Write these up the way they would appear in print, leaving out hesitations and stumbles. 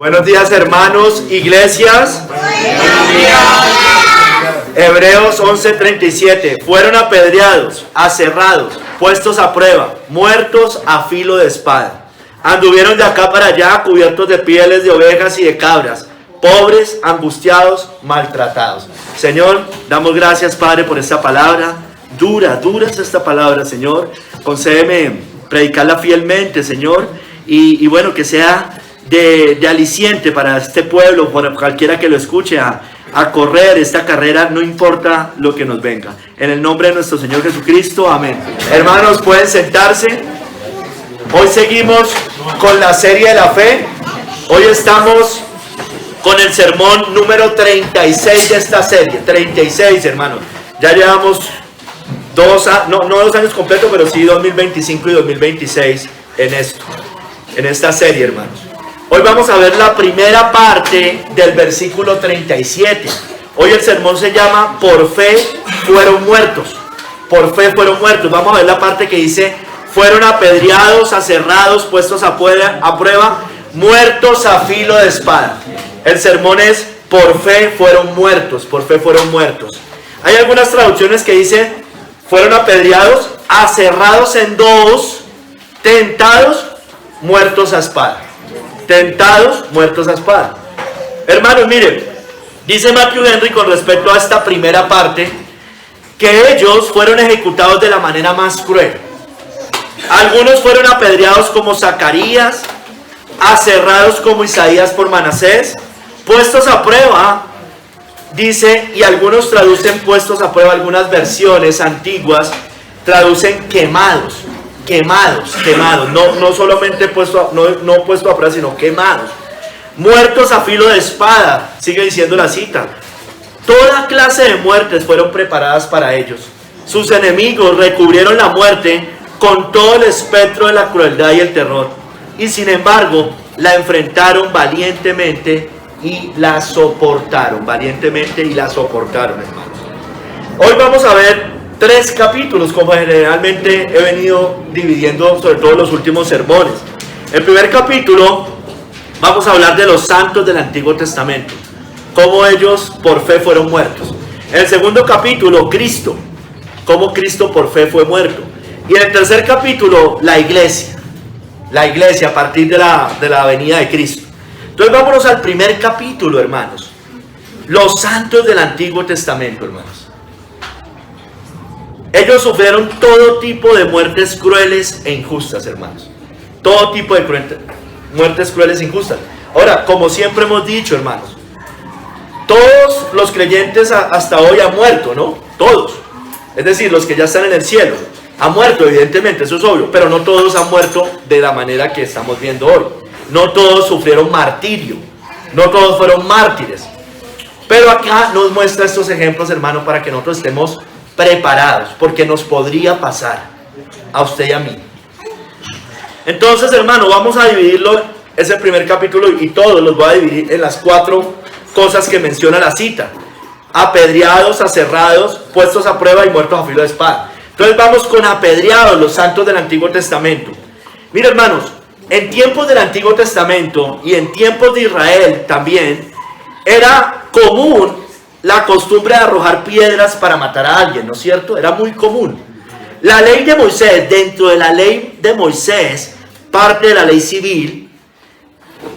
Buenos días, hermanos, iglesias. Buenos días. Hebreos 11:37. Fueron apedreados, aserrados, puestos a prueba, muertos a filo de espada. Anduvieron de acá para allá cubiertos de pieles de ovejas y de cabras, pobres, angustiados, maltratados. Señor, damos gracias, Padre, por esta palabra. Dura es esta palabra, Señor. Concédeme predicarla fielmente, Señor. Y bueno, que sea de aliciente para este pueblo, para cualquiera que lo escuche, a correr esta carrera, no importa lo que nos venga. En el nombre de nuestro Señor Jesucristo, amén. Hermanos, pueden sentarse. Hoy seguimos con la serie de la fe. Hoy estamos con el sermón número 36 de esta serie. 36, hermanos. Ya llevamos no 2 años completos, pero sí 2025 y 2026 en esta serie, hermanos. Hoy vamos a ver la primera parte del versículo 37. Hoy el sermón se llama Por fe fueron muertos. Por fe fueron muertos. Vamos a ver la parte que dice: fueron apedreados, aserrados, puestos a prueba, muertos a filo de espada. El sermón es por fe fueron muertos. Por fe fueron muertos. Hay algunas traducciones que dicen fueron apedreados, aserrados en dos, tentados, muertos a espada. Tentados, muertos a espada. Hermanos, miren, dice Matthew Henry con respecto a esta primera parte, que ellos fueron ejecutados de la manera más cruel. Algunos fueron apedreados como Zacarías, aserrados como Isaías por Manasés, puestos a prueba, dice, y algunos traducen puestos a prueba, algunas versiones antiguas traducen quemados. No solamente puesto a prueba, sino quemados. Muertos a filo de espada, sigue diciendo la cita. Toda clase de muertes fueron preparadas para ellos. Sus enemigos recubrieron la muerte con todo el espectro de la crueldad y el terror. Y sin embargo, la enfrentaron valientemente y la soportaron. Hermanos. Hoy vamos a ver 3 capítulos, como generalmente he venido dividiendo, sobre todo los últimos sermones. El primer capítulo, vamos a hablar de los santos del Antiguo Testamento, cómo ellos por fe fueron muertos. En el segundo capítulo, Cristo, cómo Cristo por fe fue muerto. Y en el tercer capítulo, la iglesia a partir de la venida de Cristo. Entonces vámonos al primer capítulo, hermanos. Los santos del Antiguo Testamento, hermanos. Ellos sufrieron todo tipo de muertes crueles e injustas, hermanos. Todo tipo de muertes crueles e injustas. Ahora, como siempre hemos dicho, hermanos, todos los creyentes hasta hoy han muerto, ¿no? Todos. Es decir, los que ya están en el cielo han muerto, evidentemente, eso es obvio. Pero no todos han muerto de la manera que estamos viendo hoy. No todos sufrieron martirio. No todos fueron mártires. Pero acá nos muestra estos ejemplos, hermanos, para que nosotros estemos preparados, porque nos podría pasar a usted y a mí. Entonces, hermano, vamos a dividirlo, ese primer capítulo, y todos los voy a dividir en las 4 cosas que menciona la cita: apedreados, aserrados, puestos a prueba y muertos a filo de espada. Entonces vamos con apedreados, los santos del Antiguo Testamento. Mira, hermanos, en tiempos del Antiguo Testamento y en tiempos de Israel también era común la costumbre de arrojar piedras para matar a alguien, ¿no es cierto? Era muy común. La ley de Moisés, dentro de la ley de Moisés, parte de la ley civil,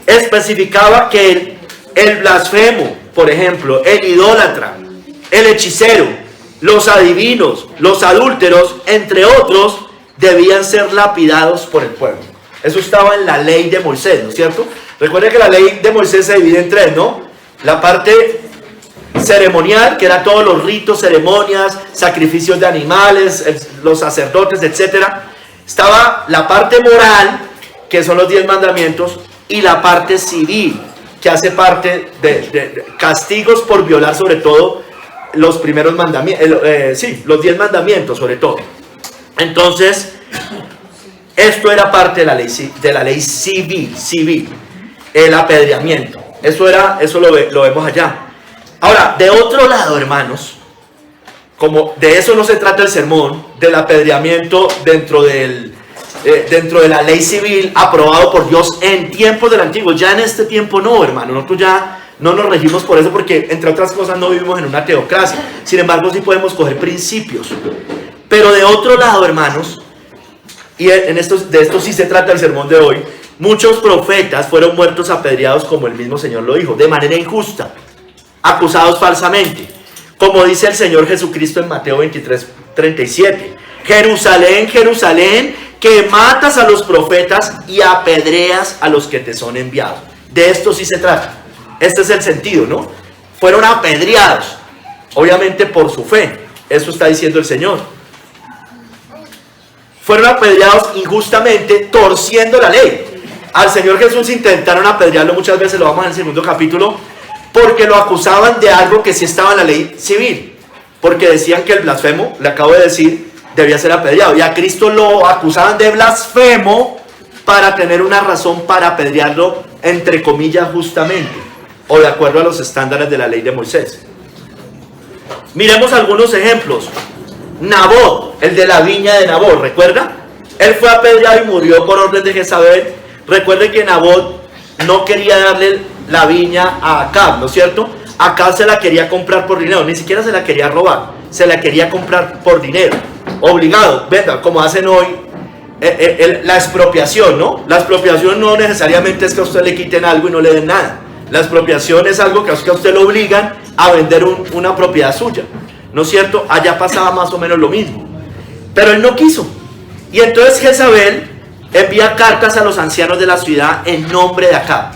especificaba que el blasfemo, por ejemplo, el idólatra, el hechicero, los adivinos, los adúlteros, entre otros, debían ser lapidados por el pueblo. Eso estaba en la ley de Moisés, ¿no es cierto? Recuerden que la ley de Moisés se divide en 3, ¿no? La parte ceremonial, que era todos los ritos, ceremonias, sacrificios de animales, los sacerdotes, etcétera. Estaba la parte moral, que son los 10 mandamientos, y la parte civil, que hace parte de castigos por violar sobre todo los primeros mandamientos, los 10 mandamientos sobre todo. Entonces, esto era parte de la ley civil, el apedreamiento. Eso lo vemos allá. Ahora, de otro lado, hermanos, como de eso no se trata el sermón, del apedreamiento dentro del dentro de la ley civil aprobado por Dios en tiempos del antiguo. Ya en este tiempo no, hermano, nosotros ya no nos regimos por eso porque, entre otras cosas, no vivimos en una teocracia. Sin embargo, sí podemos coger principios. Pero de otro lado, hermanos, y de esto sí se trata el sermón de hoy, muchos profetas fueron muertos apedreados, como el mismo Señor lo dijo, de manera injusta, acusados falsamente, como dice el Señor Jesucristo en Mateo 23:37. Jerusalén, Jerusalén, que matas a los profetas y apedreas a los que te son enviados. De esto sí se trata. Este es el sentido, ¿no? Fueron apedreados, obviamente por su fe. Eso está diciendo el Señor. Fueron apedreados injustamente, torciendo la ley. Al Señor Jesús intentaron apedrearlo muchas veces, lo vamos a ver en el segundo capítulo, porque lo acusaban de algo que sí estaba en la ley civil. Porque decían que el blasfemo, le acabo de decir, debía ser apedreado. Y a Cristo lo acusaban de blasfemo para tener una razón para apedrearlo, entre comillas, justamente, o de acuerdo a los estándares de la ley de Moisés. Miremos algunos ejemplos. Nabot, el de la viña de Nabot, ¿recuerda? Él fue apedreado y murió por orden de Jezabel. Recuerden que Nabot no quería darle la viña a Acab, ¿no es cierto? Acab se la quería comprar por dinero, ni siquiera se la quería robar, se la quería comprar por dinero, obligado, venga, como hacen hoy, la expropiación, ¿no? La expropiación no necesariamente es que a usted le quiten algo y no le den nada. La expropiación es algo que a usted lo obligan a vender una propiedad suya, ¿no es cierto? Allá pasaba más o menos lo mismo, pero él no quiso. Y entonces Jezabel envía cartas a los ancianos de la ciudad en nombre de Acab.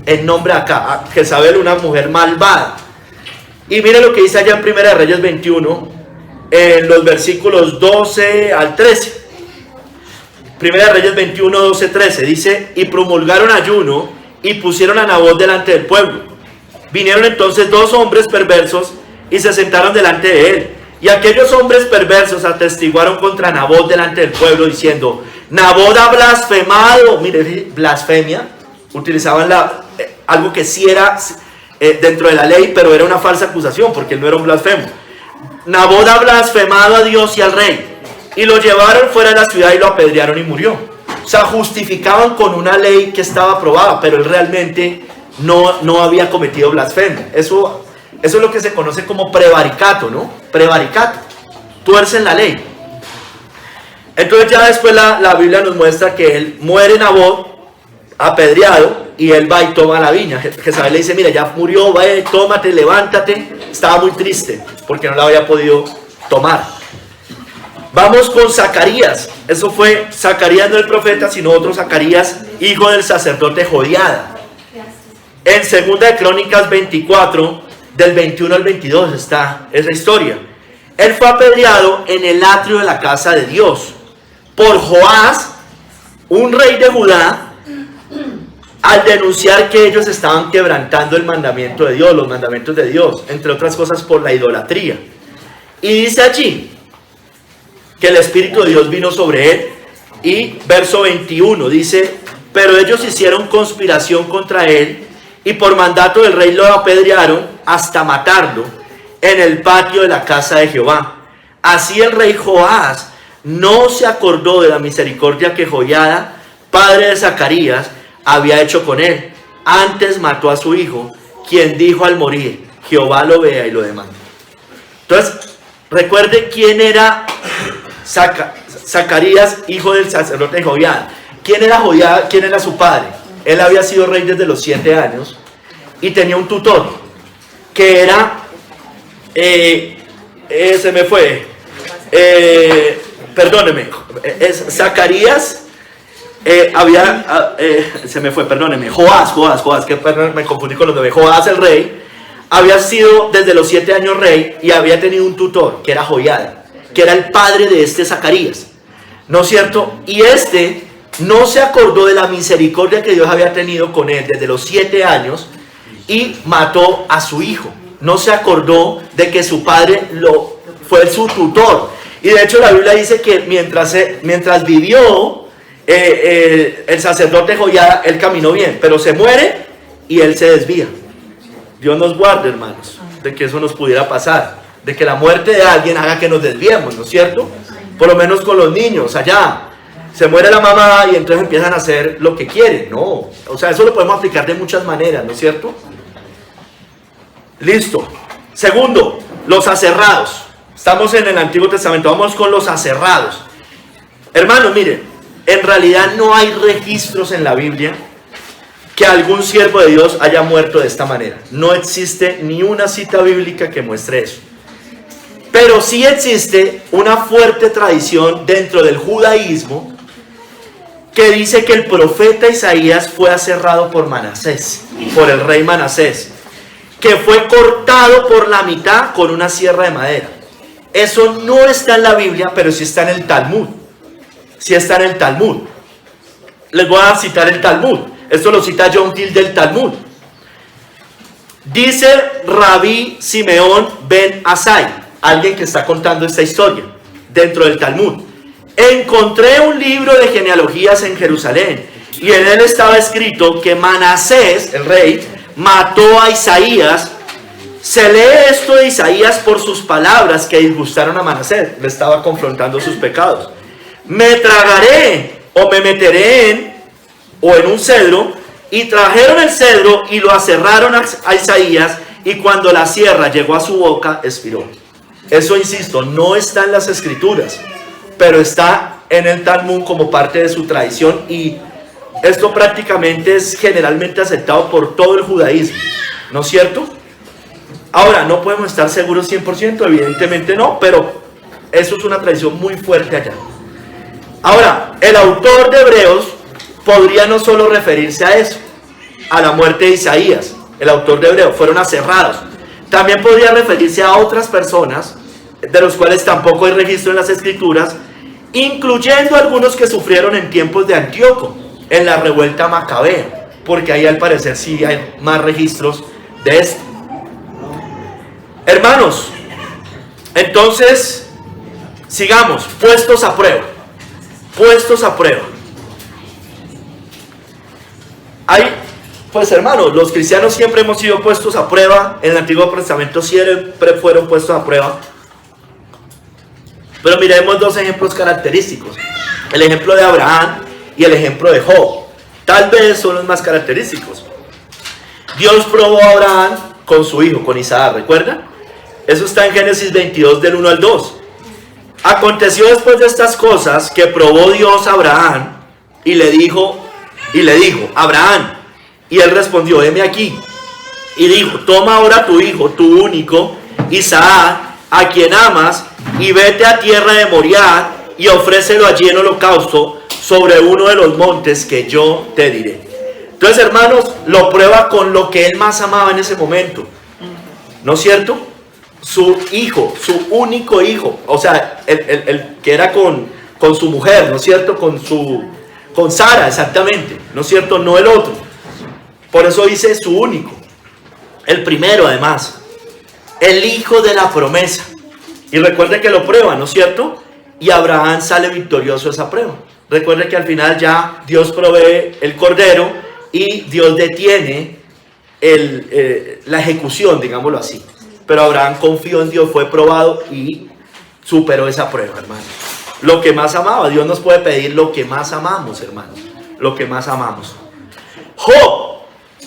En nombre de Acab. Jezabel, una mujer malvada. Y mire lo que dice allá en 1 Reyes 21, en los versículos 12 al 13. 1 Reyes 21, 12, 13. Dice: y promulgaron ayuno y pusieron a Nabot delante del pueblo. Vinieron entonces 2 hombres perversos y se sentaron delante de él. Y aquellos hombres perversos atestiguaron contra Nabot delante del pueblo, diciendo: Nabot ha blasfemado. Mire, blasfemia. Utilizaban algo que sí era dentro de la ley, pero era una falsa acusación, porque él no era un blasfemo. Nabot ha blasfemado a Dios y al rey. Y lo llevaron fuera de la ciudad y lo apedrearon y murió. O sea, justificaban con una ley que estaba aprobada, pero él realmente no había cometido blasfemia. Eso es lo que se conoce como prevaricato, ¿no? Prevaricato. Tuercen la ley. Entonces ya después la Biblia nos muestra que él muere Nabot, apedreado, y él va y toma la viña. Jezabel le dice: mira, ya murió, vaya, tómate, levántate. Estaba muy triste porque no la había podido tomar. Vamos con Zacarías. Eso fue Zacarías, no el profeta, sino otro Zacarías, hijo del sacerdote Jodiada. En 2 de Crónicas 24, del 21 al 22 está esa historia. Él fue apedreado en el atrio de la casa de Dios por Joás, un rey de Judá, al denunciar que ellos estaban quebrantando el mandamiento de Dios, los mandamientos de Dios, entre otras cosas por la idolatría. Y dice allí que el Espíritu de Dios vino sobre él, y verso 21 dice: pero ellos hicieron conspiración contra él, y por mandato del rey lo apedrearon hasta matarlo en el patio de la casa de Jehová. Así el rey Joás no se acordó de la misericordia que Joiada, padre de Zacarías, había hecho con él. Antes mató a su hijo, quien dijo al morir: Jehová lo vea y lo demanda. Entonces, recuerde quién era Zacarías, hijo del sacerdote Joiada. ¿Quién era Joiada? ¿Quién era su padre? Él había sido rey desde los 7 años y tenía un tutor que era, se me fue, perdóneme, Zacarías, se me fue, perdóneme, Joás, que me confundí con los 9. Joás, el rey, había sido desde los 7 años rey y había tenido un tutor que era Joiada, que era el padre de este Zacarías, ¿no es cierto? Y este no se acordó de la misericordia que Dios había tenido con él desde los 7 años y mató a su hijo. No se acordó de que su padre fue su tutor. Y de hecho la Biblia dice que mientras vivió el sacerdote Joiada, él caminó bien, pero se muere y él se desvía. Dios nos guarde, hermanos, de que eso nos pudiera pasar, de que la muerte de alguien haga que nos desviemos, ¿no es cierto? Por lo menos con los niños allá. Se muere la mamá y entonces empiezan a hacer lo que quieren. No, o sea, eso lo podemos aplicar de muchas maneras, ¿no es cierto? Listo. Segundo, los aserrados. Estamos en el Antiguo Testamento, vamos con los aserrados. Hermanos, miren, en realidad no hay registros en la Biblia que algún siervo de Dios haya muerto de esta manera. No existe ni una cita bíblica que muestre eso. Pero sí existe una fuerte tradición dentro del judaísmo que dice que el profeta Isaías fue aserrado por Manasés, por el rey Manasés, que fue cortado por la mitad con una sierra de madera. Eso no está en la Biblia, pero sí está en el Talmud. Sí está en el Talmud. Les voy a citar el Talmud. Esto lo cita John Gill del Talmud. Dice Rabí Simeón ben Asai, alguien que está contando esta historia dentro del Talmud. Encontré un libro de genealogías en Jerusalén y en él estaba escrito que Manasés, el rey, mató a Isaías. Se lee esto de Isaías por sus palabras que disgustaron a Manasés. Le estaba confrontando sus pecados. Me tragaré o me meteré en un cedro, y trajeron el cedro y lo aserraron a Isaías, y cuando la sierra llegó a su boca, expiró. Eso, insisto, no está en las escrituras, pero está en el Talmud como parte de su tradición, y esto prácticamente es generalmente aceptado por todo el judaísmo, ¿no es cierto? Ahora, no podemos estar seguros 100%, evidentemente no, pero eso es una tradición muy fuerte allá. Ahora, el autor de Hebreos podría no solo referirse a eso, a la muerte de Isaías. El autor de Hebreos fueron aserrados. También podría referirse a otras personas, de los cuales tampoco hay registro en las escrituras, incluyendo algunos que sufrieron en tiempos de Antíoco, en la revuelta macabea, porque ahí al parecer sí hay más registros de esto. Hermanos, entonces, sigamos, puestos a prueba. Puestos a prueba. Pues hermanos, los cristianos siempre hemos sido puestos a prueba. En el Antiguo Testamento siempre fueron puestos a prueba. Pero miremos dos ejemplos característicos. El ejemplo de Abraham y el ejemplo de Job. Tal vez son los más característicos. Dios probó a Abraham con su hijo, con Isaac, ¿recuerdan? Eso está en Génesis 22 del 1 al 2. Aconteció después de estas cosas que probó Dios a Abraham y le dijo, Abraham, y él respondió, heme aquí. Y dijo, toma ahora tu hijo, tu único, Isaac, a quien amas, y vete a tierra de Moriah y ofrécelo allí en holocausto sobre uno de los montes que yo te diré. Entonces, hermanos, lo prueba con lo que él más amaba en ese momento, ¿no es cierto? Su hijo, su único hijo, o sea, el que era con su mujer, ¿no es cierto? Con Sara, exactamente, ¿no es cierto? No el otro. Por eso dice su único, el primero además, el hijo de la promesa. Y recuerde que lo prueba, ¿no es cierto? Y Abraham sale victorioso de esa prueba. Recuerde que al final ya Dios provee el cordero y Dios detiene la ejecución, digámoslo así. Pero Abraham confió en Dios, fue probado y superó esa prueba, hermano. Lo que más amaba, Dios nos puede pedir lo que más amamos, hermanos. Lo que más amamos. Job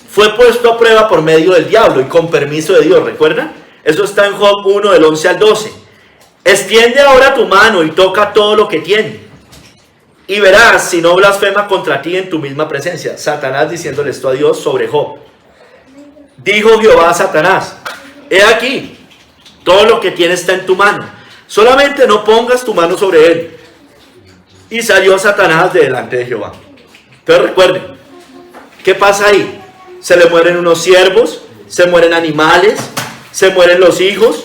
fue puesto a prueba por medio del diablo y con permiso de Dios, ¿recuerdan? Eso está en Job 1 del 11 al 12. Extiende ahora tu mano y toca todo lo que tiene, y verás si no blasfema contra ti en tu misma presencia. Satanás diciéndole esto a Dios sobre Job. Dijo Jehová a Satanás, he aquí, todo lo que tiene está en tu mano, solamente no pongas tu mano sobre él. Y salió Satanás de delante de Jehová. Pero recuerden, ¿qué pasa ahí? Se le mueren unos siervos, se mueren animales, se mueren los hijos,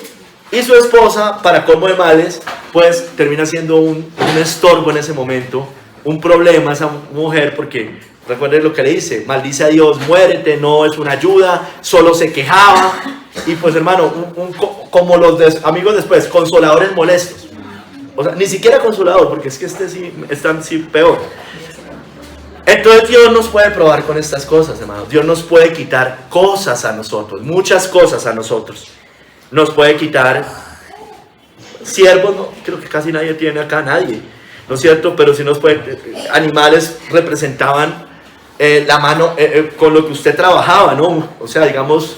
y su esposa, para colmo de males, pues termina siendo un estorbo en ese momento, un problema esa mujer, porque recuerden lo que le dice, maldice a Dios, muérete, no es una ayuda, solo se quejaba. Y pues hermano, como los amigos después, consoladores molestos. O sea, ni siquiera consolador, porque es que sí están sí peor. Entonces Dios nos puede probar con estas cosas, hermanos. Dios nos puede quitar cosas a nosotros, muchas cosas a nosotros. Nos puede quitar siervos, no, creo que casi nadie tiene acá, nadie. ¿no es cierto? Pero si nos puede, animales representaban la mano con lo que usted trabajaba, ¿no? O sea, digamos,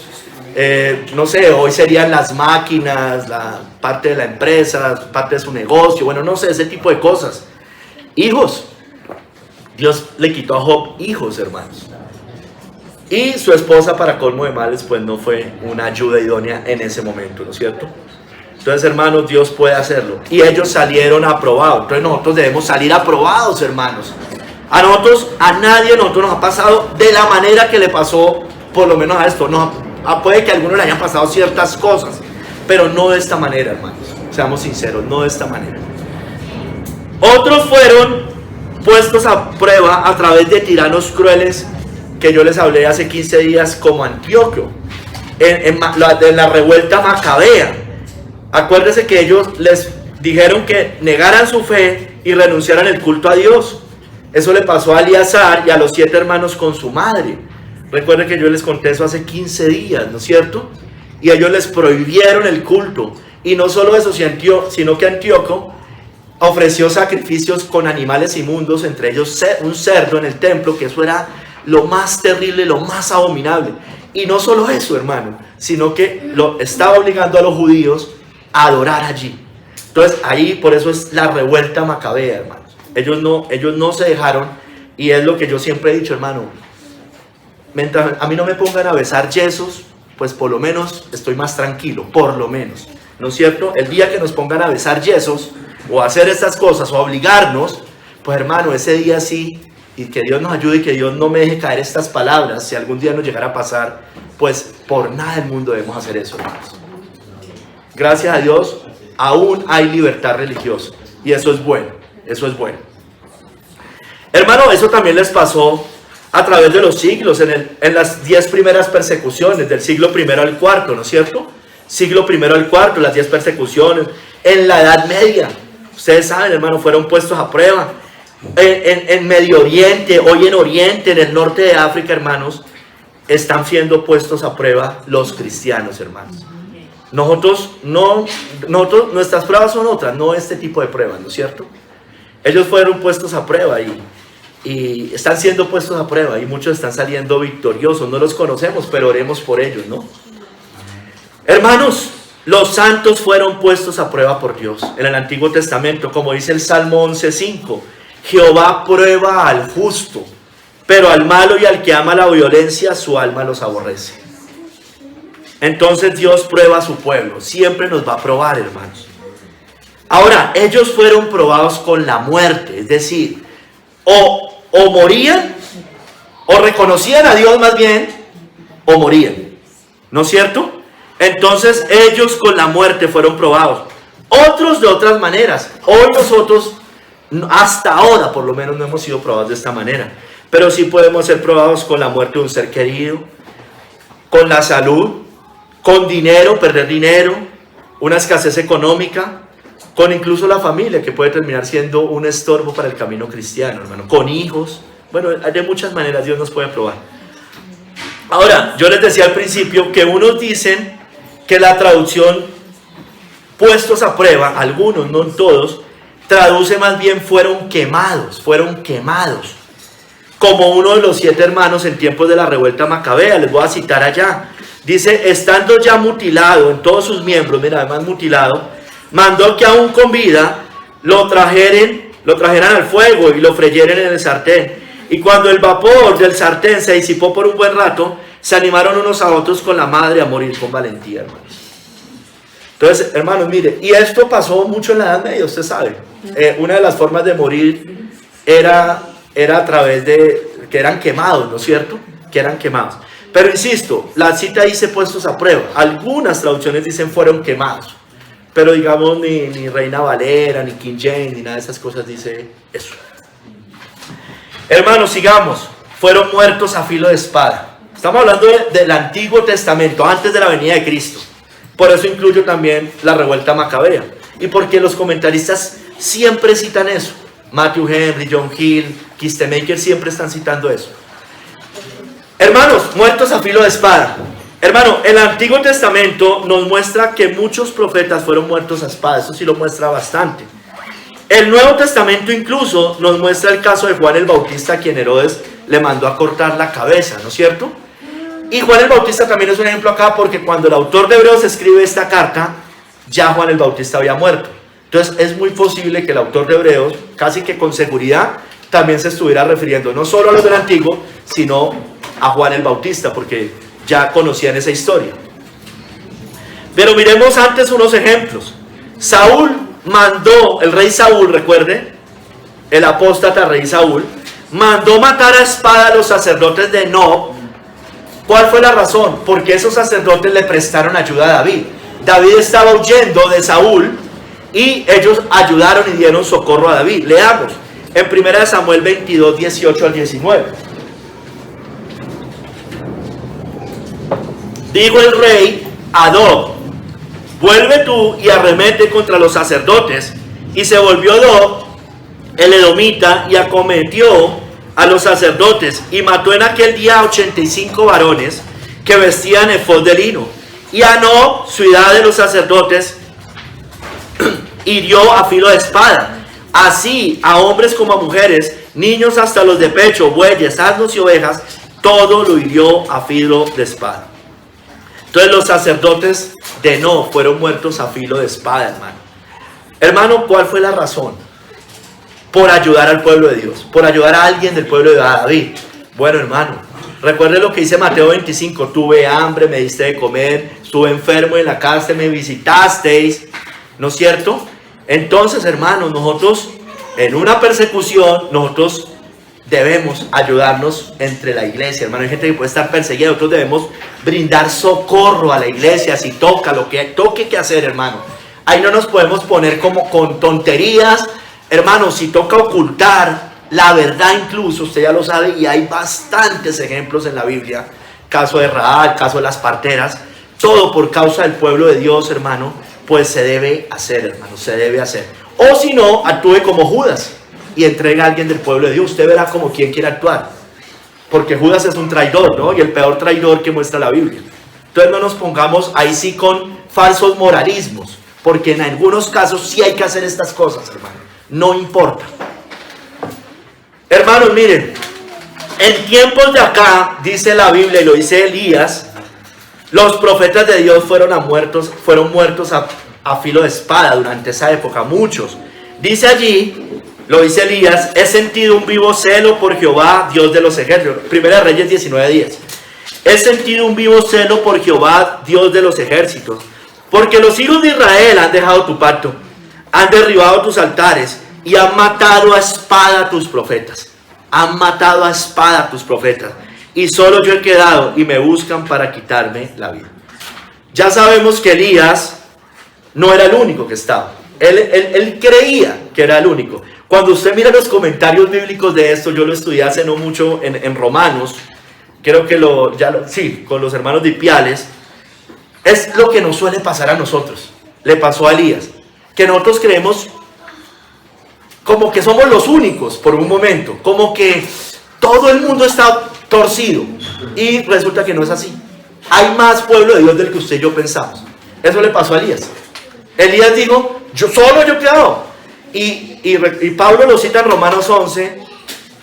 no sé, hoy serían las máquinas, la parte de la empresa, parte de su negocio, bueno, no sé, ese tipo de cosas. Hijos. Dios le quitó a Job hijos, hermanos. Y su esposa, para colmo de males, pues no fue una ayuda idónea en ese momento, ¿no es cierto? Entonces, hermanos, Dios puede hacerlo. Y ellos salieron aprobados. Entonces nosotros debemos salir aprobados, hermanos. A nosotros, a nadie nos ha pasado de la manera que le pasó, por lo menos a esto. No, puede que a algunos le hayan pasado ciertas cosas, pero no de esta manera, hermanos. Seamos sinceros, no de esta manera. Otros fueron puestos a prueba a través de tiranos crueles que yo les hablé hace 15 días, como Antíoco, en la revuelta macabea. Acuérdense que ellos les dijeron que negaran su fe y renunciaran el culto a Dios. Eso le pasó a Eleazar y a los 7 hermanos con su madre. Recuerden que yo les conté eso hace 15 días, ¿no es cierto? Y ellos les prohibieron el culto. Y no solo eso, sino que Antíoco ofreció sacrificios con animales inmundos, entre ellos un cerdo en el templo, que eso era lo más terrible, lo más abominable. Y no solo eso, hermano, sino que lo estaba obligando a los judíos a adorar allí. Entonces ahí, por eso es la revuelta macabea, hermanos. Ellos no se dejaron, y es lo que yo siempre he dicho, hermano. Mientras a mí no me pongan a besar yesos, pues por lo menos estoy más tranquilo, por lo menos, ¿no es cierto? El día que nos pongan a besar yesos, o a hacer estas cosas, o a obligarnos, pues hermano, ese día sí, y que Dios nos ayude y que Dios no me deje caer estas palabras, si algún día nos llegara a pasar, pues por nada del mundo debemos hacer eso, hermanos. Gracias a Dios, aún hay libertad religiosa, y eso es bueno, eso es bueno. Hermano, eso también les pasó a través de los siglos, en las 10 primeras persecuciones, del siglo I al IV, ¿no es cierto? Siglo I al IV, las 10 persecuciones, en la Edad Media, ustedes saben, hermano, fueron puestos a prueba. En Medio Oriente, hoy en Oriente, en el norte de África, hermanos, están siendo puestos a prueba los cristianos, hermanos. Nuestras pruebas son otras, no este tipo de pruebas, ¿no es cierto? Ellos fueron puestos a prueba y están siendo puestos a prueba, y muchos están saliendo victoriosos. No los conocemos, pero oremos por ellos, ¿no? Hermanos, los santos fueron puestos a prueba por Dios en el Antiguo Testamento, como dice el Salmo 11:5. Jehová prueba al justo, pero al malo y al que ama la violencia, su alma los aborrece. Entonces Dios prueba a su pueblo, siempre nos va a probar, hermanos. Ahora, ellos fueron probados con la muerte, es decir, o morían, o reconocían a Dios más bien, o morían, ¿no es cierto? Entonces ellos con la muerte fueron probados. Otros de otras maneras. Hoy nosotros, hasta ahora por lo menos, no hemos sido probados de esta manera, pero sí podemos ser probados con la muerte de un ser querido, con la salud, con dinero, perder dinero, una escasez económica, con incluso la familia, que puede terminar siendo un estorbo para el camino cristiano, hermano, con hijos. Bueno, de muchas maneras Dios nos puede probar. Ahora, yo les decía al principio que unos dicen que la traducción puestos a prueba, algunos, no todos, traduce más bien fueron quemados, como uno de los 7 hermanos en tiempos de la revuelta macabea. Les voy a citar allá, dice: estando ya mutilado en todos sus miembros, mira, además mutilado, mandó que aún con vida lo trajeran al fuego y lo freyeran en el sartén, y cuando el vapor del sartén se disipó por un buen rato, se animaron unos a otros con la madre a morir con valentía, hermanos. Entonces, hermanos, mire, y esto pasó mucho en la Edad Media, usted sabe. Una de las formas de morir era a través de que eran quemados, ¿no es cierto? Que eran quemados. Pero insisto, la cita dice puestos a prueba. Algunas traducciones dicen fueron quemados. Pero digamos, ni Reina Valera, ni King James, ni nada de esas cosas dice eso. Hermanos, sigamos. Fueron muertos a filo de espada. Estamos hablando del Antiguo Testamento, antes de la venida de Cristo. Por eso incluyo también la revuelta macabea. Y porque los comentaristas siempre citan eso. Matthew Henry, John Hill, Kistemaker siempre están citando eso. Hermanos, muertos a filo de espada. Hermano, el Antiguo Testamento nos muestra que muchos profetas fueron muertos a espada. Eso sí lo muestra bastante. El Nuevo Testamento incluso nos muestra el caso de Juan el Bautista, a quien Herodes le mandó a cortar la cabeza, ¿no es cierto? Y Juan el Bautista también es un ejemplo acá, porque cuando el autor de Hebreos escribe esta carta, ya Juan el Bautista había muerto. Entonces es muy posible que el autor de Hebreos, casi que con seguridad, también se estuviera refiriendo no solo a los del Antiguo, sino a Juan el Bautista, porque ya conocían esa historia. Pero miremos antes unos ejemplos. Saúl mandó, el rey Saúl, recuerde, el apóstata rey Saúl, mandó matar a espada a los sacerdotes de Nob. ¿Cuál fue la razón? Porque esos sacerdotes le prestaron ayuda a David. David estaba huyendo de Saúl y ellos ayudaron y dieron socorro a David. Leamos en 1 Samuel 22, 18 al 19. Dijo el rey a Dob: vuelve tú y arremete contra los sacerdotes. Y se volvió Dob, el edomita, y acometió a los sacerdotes, y mató en aquel día 85 varones que vestían efod de lino. Y a Nob, ciudad de los sacerdotes, hirió a filo de espada. Así a hombres como a mujeres, niños hasta los de pecho, bueyes, asnos y ovejas, todo lo hirió a filo de espada. Entonces los sacerdotes de Nob fueron muertos a filo de espada, hermano. Hermano, ¿cuál fue la razón? Por ayudar al pueblo de Dios, por ayudar a alguien del pueblo de David. Bueno, hermano, recuerde lo que dice Mateo 25: tuve hambre, me diste de comer, estuve enfermo en la cárcel, me visitasteis, ¿no es cierto? Entonces, hermanos, nosotros en una persecución, nosotros debemos ayudarnos entre la iglesia, hermano. Hay gente que puede estar perseguida, nosotros debemos brindar socorro a la iglesia, si toca, lo que toque que hacer, hermano. Ahí no nos podemos poner como con tonterías, hermano. Si toca ocultar la verdad, incluso, usted ya lo sabe, y hay bastantes ejemplos en la Biblia, caso de Rahab, caso de las parteras, todo por causa del pueblo de Dios, hermano, pues se debe hacer, hermano, se debe hacer. O si no, actúe como Judas y entrega a alguien del pueblo de Dios. Usted verá como quien quiere actuar, porque Judas es un traidor, ¿no? Y el peor traidor que muestra la Biblia. Entonces no nos pongamos ahí sí con falsos moralismos, porque en algunos casos sí hay que hacer estas cosas, hermano, no importa. Hermanos, miren, en tiempos de acá, dice la Biblia y lo dice Elías, los profetas de Dios fueron muertos a filo de espada durante esa época, muchos. Dice allí, lo dice Elías: he sentido un vivo celo por Jehová, Dios de los ejércitos. Primera Reyes 19:10. He sentido un vivo celo por Jehová, Dios de los ejércitos, porque los hijos de Israel han dejado tu pacto, han derribado tus altares y han matado a espada a tus profetas. Han matado a espada a tus profetas. Y solo yo he quedado y me buscan para quitarme la vida. Ya sabemos que Elías no era el único que estaba. Él creía que era el único. Cuando usted mira los comentarios bíblicos de esto, yo lo estudié hace no mucho en Romanos, creo que sí, con los hermanos de Ipiales, es lo que nos suele pasar a nosotros. Le pasó a Elías, que nosotros creemos como que somos los únicos por un momento, como que todo el mundo está torcido, y resulta que no es así. Hay más pueblo de Dios del que usted y yo pensamos. Eso le pasó a Elías. Elías dijo: yo he quedado. Y Pablo lo cita en Romanos 11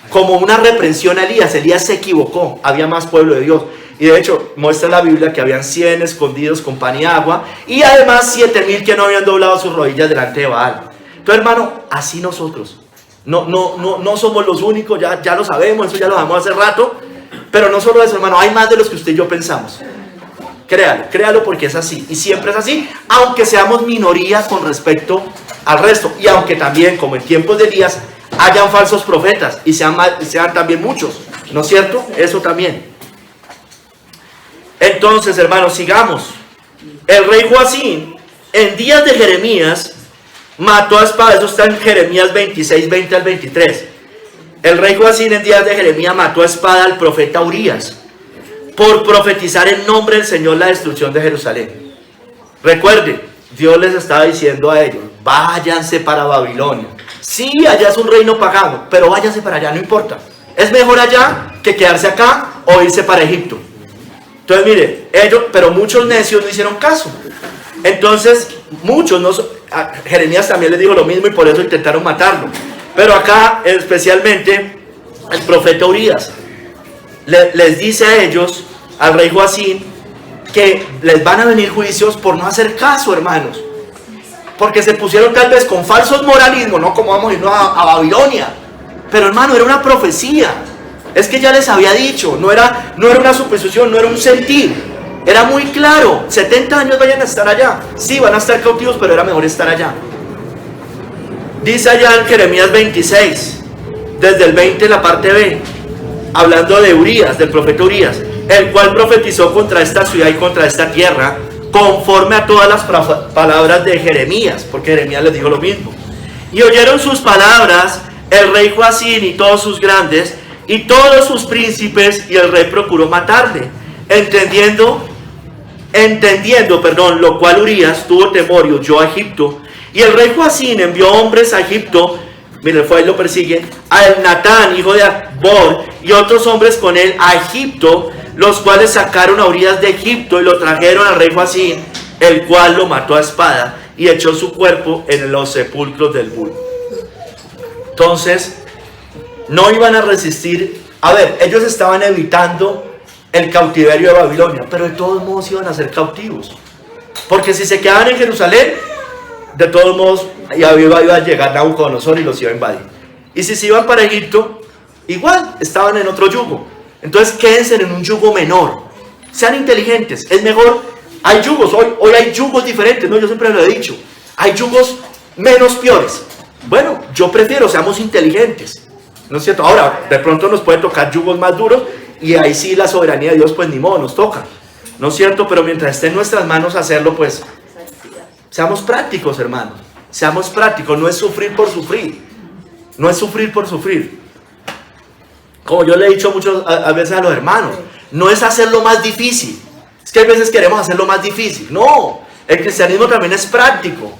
como una reprensión a Elías. Elías se equivocó, había más pueblo de Dios. Y de hecho muestra la Biblia que habían 100 escondidos con pan y agua, y además 7,000 que no habían doblado sus rodillas delante de Baal. Entonces, hermano, así nosotros no somos los únicos, ya lo sabemos, eso ya lo damos hace rato. Pero no solo eso, hermano, hay más de los que usted y yo pensamos. Créalo porque es así, y siempre es así, aunque seamos minoría con respecto al resto, y aunque también, como en tiempos de Elías, hayan falsos profetas, y sean también muchos, ¿no es cierto? Eso también. Entonces, hermanos, sigamos. El rey Joacim, en días de Jeremías, mató a espada. Eso está en Jeremías 26, 20 al 23. El rey Joacim en días de Jeremías mató a espada al profeta Urías por profetizar en nombre del Señor la destrucción de Jerusalén. Recuerde, Dios les estaba diciendo a ellos: váyanse para Babilonia. Sí, allá es un reino pagano, pero váyanse para allá, no importa. Es mejor allá que quedarse acá o irse para Egipto. Entonces, mire, pero muchos necios no hicieron caso. Entonces, muchos, a Jeremías también les dijo lo mismo y por eso intentaron matarlo. Pero acá especialmente el profeta Urías les dice a ellos, al rey Joacín, que les van a venir juicios por no hacer caso, hermanos, porque se pusieron tal vez con falsos moralismos, no como vamos a irnos a Babilonia, pero hermano, era una profecía, es que ya les había dicho, no era una suposición, no era un sentir, era muy claro, 70 años vayan a estar allá, sí, van a estar cautivos, pero era mejor estar allá. Dice allá en Jeremías 26, desde el 20 en la parte B, hablando de Urías, del profeta Urías, el cual profetizó contra esta ciudad y contra esta tierra, conforme a todas las palabras de Jeremías, porque Jeremías les dijo lo mismo. Y oyeron sus palabras el rey Joacín y todos sus grandes, y todos sus príncipes, y el rey procuró matarle, entendiendo, lo cual Urías tuvo temor y huyó a Egipto. Y el rey Joacín envió hombres a Egipto, miren, fue ahí lo persiguen, a Elnatán, hijo de Acbor, y otros hombres con él a Egipto, los cuales sacaron a Urías de Egipto y lo trajeron al rey Joacín, el cual lo mató a espada y echó su cuerpo en los sepulcros del Bul. Entonces, no iban a resistir. A ver, ellos estaban evitando el cautiverio de Babilonia, pero de todos modos iban a ser cautivos, porque si se quedaban en Jerusalén, de todos modos iba a llegar Nabucodonosor y los iba a invadir. Y si se iban para Egipto, igual estaban en otro yugo. Entonces quédense en un yugo menor, sean inteligentes, es mejor. Hay yugos, hoy hay yugos diferentes, ¿no? Yo siempre lo he dicho, hay yugos menos peores. Bueno, yo prefiero, seamos inteligentes, ¿no es cierto? Ahora, de pronto nos puede tocar yugos más duros, y ahí sí la soberanía de Dios, pues ni modo, nos toca, ¿no es cierto? Pero mientras esté en nuestras manos hacerlo, pues seamos prácticos, hermanos, seamos prácticos, no es sufrir por sufrir, no es sufrir por sufrir. Como yo le he dicho a veces a los hermanos, no es hacerlo más difícil. Es que a veces queremos hacerlo más difícil. No, el cristianismo también es práctico.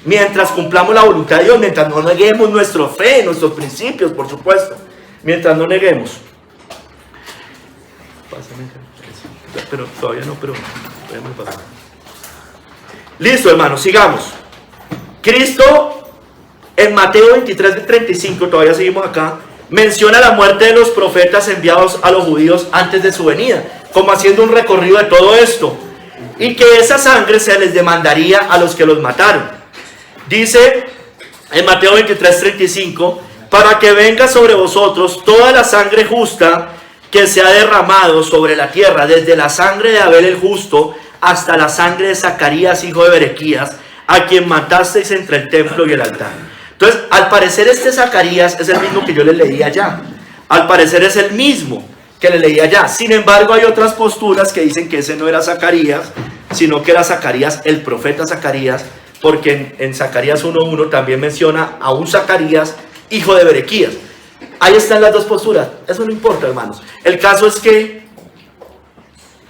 Mientras cumplamos la voluntad de Dios, mientras no neguemos nuestra fe, nuestros principios, por supuesto. Mientras no neguemos. Pero todavía no, pero todavía me pasa. Listo, hermanos, sigamos. Cristo en Mateo 23:35, todavía seguimos acá, menciona la muerte de los profetas enviados a los judíos antes de su venida, como haciendo un recorrido de todo esto, y que esa sangre se les demandaría a los que los mataron. Dice en Mateo 23:35, para que venga sobre vosotros toda la sangre justa que se ha derramado sobre la tierra, desde la sangre de Abel el justo hasta la sangre de Zacarías, hijo de Berequías, a quien matasteis entre el templo y el altar. Entonces, al parecer este Zacarías es el mismo que yo le leí allá. Al parecer es el mismo que le leí allá. Sin embargo, hay otras posturas que dicen que ese no era Zacarías, sino que era Zacarías, el profeta Zacarías, porque en Zacarías 1:1 también menciona a un Zacarías, hijo de Berequías. Ahí están las dos posturas. Eso no importa, hermanos. El caso es que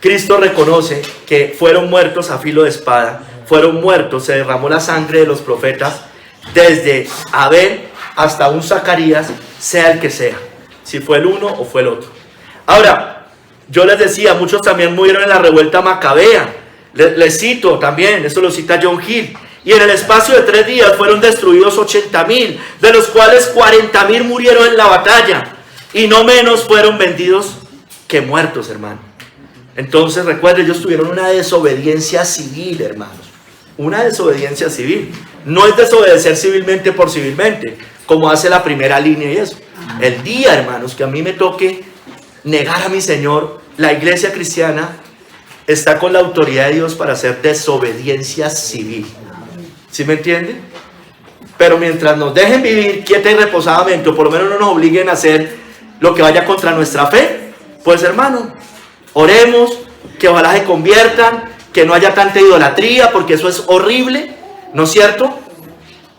Cristo reconoce que fueron muertos a filo de espada, fueron muertos, se derramó la sangre de los profetas, desde Abel hasta un Zacarías, sea el que sea, si fue el uno o fue el otro. Ahora, yo les decía, muchos también murieron en la revuelta macabea. Les cito también, eso lo cita John Hill. Y en el espacio de 3 días fueron destruidos 80,000, de los cuales 40,000 murieron en la batalla, y no menos fueron vendidos que muertos, hermano. Entonces recuerden, ellos tuvieron una desobediencia civil, hermanos. Una desobediencia civil. No es desobedecer civilmente por civilmente, como hace la primera línea y eso. El día, hermanos, que a mí me toque negar a mi Señor, la iglesia cristiana está con la autoridad de Dios para hacer desobediencia civil. ¿Sí me entienden? Pero mientras nos dejen vivir quieta y reposadamente, o por lo menos no nos obliguen a hacer lo que vaya contra nuestra fe, pues hermano, oremos, que ojalá se conviertan, que no haya tanta idolatría, porque eso es horrible, ¿no es cierto?